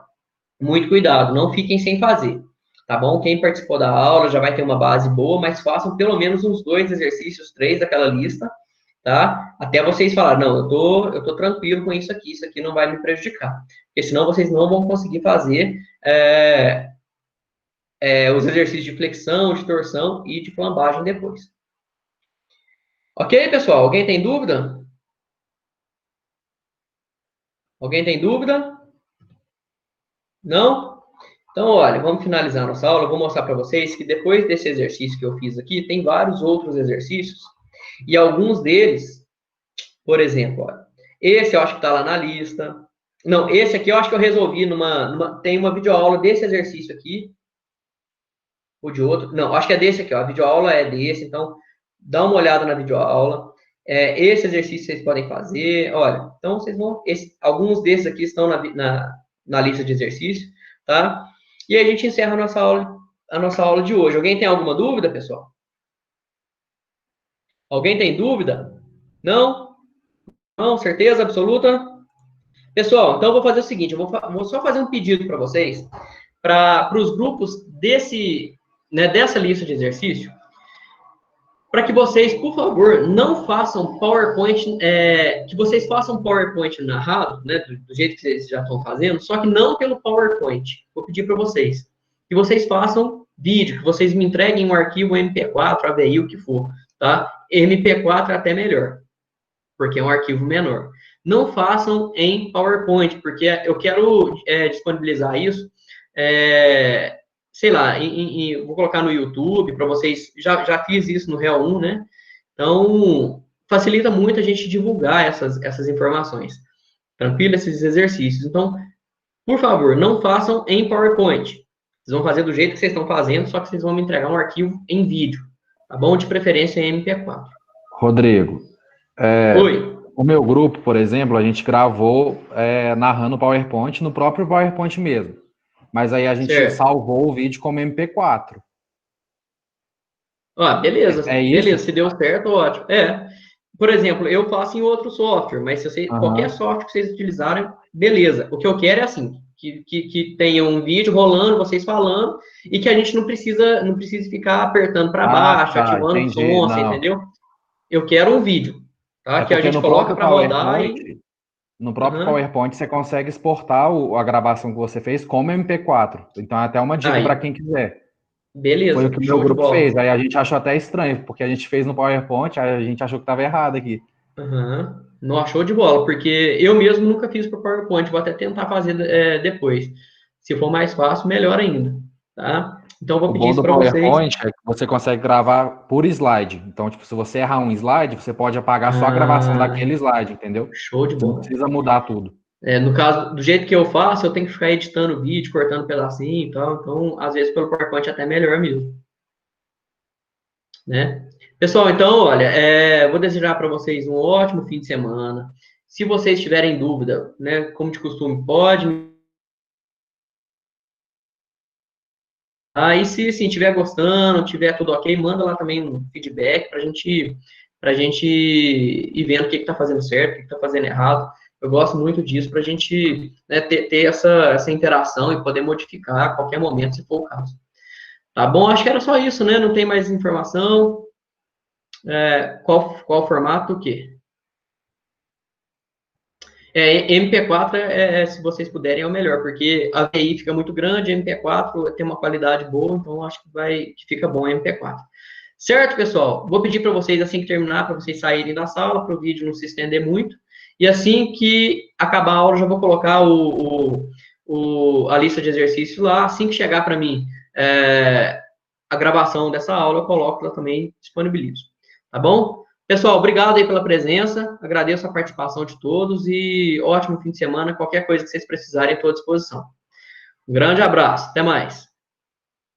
muito cuidado, não fiquem sem fazer, tá bom? Quem participou da aula já vai ter uma base boa, mas façam pelo menos uns 2 exercícios, 3 daquela lista, tá? Até vocês falarem, não, eu tô tranquilo com isso aqui não vai me prejudicar. Porque senão vocês não vão conseguir fazer os exercícios de flexão, de torção e de flambagem depois. Ok, pessoal? Alguém tem dúvida? Alguém tem dúvida? Não? Então, olha, vamos finalizar a nossa aula. Eu vou mostrar para vocês que depois desse exercício que eu fiz aqui, tem vários outros exercícios. E alguns deles, por exemplo, olha, esse eu acho que está lá na lista. Não, esse aqui eu acho que eu resolvi tem uma videoaula desse exercício aqui. Ou de outro. Não, acho que é desse aqui, ó. A videoaula é desse, então dá uma olhada na videoaula. Esse exercício vocês podem fazer. Olha, então vocês vão... alguns desses aqui estão na lista de exercícios, tá? E aí a gente encerra a nossa aula de hoje. Alguém tem alguma dúvida, pessoal? Alguém tem dúvida? Não? Não? Certeza absoluta? Pessoal, então eu vou fazer o seguinte, eu vou só fazer um pedido para vocês, para os grupos dessa lista de exercício, para que vocês, por favor, não façam PowerPoint, que vocês façam PowerPoint narrado, né, do jeito que vocês já estão fazendo, só que não pelo PowerPoint. Vou pedir para vocês que vocês façam vídeo, que vocês me entreguem um arquivo MP4, AVI, o que for, tá? MP4 é até melhor, porque é um arquivo menor. Não façam em PowerPoint, porque eu quero disponibilizar isso, sei lá, vou colocar no YouTube para vocês, já fiz isso no Real 1, né? Então, facilita muito a gente divulgar essas informações. Tranquilo? Esses exercícios. Então, por favor, não façam em PowerPoint. Vocês vão fazer do jeito que vocês estão fazendo, só que vocês vão me entregar um arquivo em vídeo, tá bom? De preferência em MP4. Rodrigo, Oi. O meu grupo, por exemplo, a gente gravou narrando o PowerPoint no próprio PowerPoint mesmo. Mas aí a gente salvou o vídeo como MP4. Beleza. É isso? Beleza, se deu certo, ótimo. Por exemplo, eu faço em outro software, mas se qualquer software que vocês utilizarem, beleza. O que eu quero é assim, que tenha um vídeo rolando, vocês falando, e que a gente não precise ficar apertando para baixo, ativando o som, assim, entendeu? Eu quero um vídeo, tá? Que a gente coloca para rodar e... No próprio PowerPoint, você consegue exportar a gravação que você fez como MP4. Então, é até uma dica para quem quiser. Beleza. Foi o que o meu grupo fez. Aí a gente achou até estranho, porque a gente fez no PowerPoint, aí a gente achou que estava errado aqui. Não achou de bola, porque eu mesmo nunca fiz para PowerPoint. Vou até tentar fazer depois. Se for mais fácil, melhor ainda. tá? Então, eu vou O pedir bom isso do para vocês. PowerPoint é que você consegue gravar por slide. Então, tipo, se você errar um slide, você pode apagar só a gravação daquele slide, entendeu? Show de Você não bola. precisa mudar tudo. No caso, do jeito que eu faço, eu tenho que ficar editando o vídeo, cortando pedacinho e tal. Então, às vezes, pelo PowerPoint é até melhor mesmo. Né? Pessoal, então, olha, vou desejar para vocês um ótimo fim de semana. Se vocês tiverem dúvida, né, como de costume, pode. Aí, se assim, estiver gostando, tiver tudo ok, manda lá também um feedback para a gente ir vendo o que está fazendo certo, o que está fazendo errado. Eu gosto muito disso para a gente, né, ter essa interação e poder modificar a qualquer momento, se for o caso. Tá bom? Acho que era só isso, né? Não tem mais informação. Qual formato? O quê? MP4, se vocês puderem, é o melhor, porque a VI fica muito grande, MP4 tem uma qualidade boa, então acho que fica bom MP4. Certo, pessoal? Vou pedir para vocês, assim que terminar, para vocês saírem da sala, para o vídeo não se estender muito. E assim que acabar a aula, já vou colocar a lista de exercícios lá. Assim que chegar para mim a gravação dessa aula, eu coloco lá também, disponibilizo. Tá bom? Pessoal, obrigado aí pela presença, agradeço a participação de todos e ótimo fim de semana. Qualquer coisa que vocês precisarem, estou à disposição. Um grande abraço, até mais.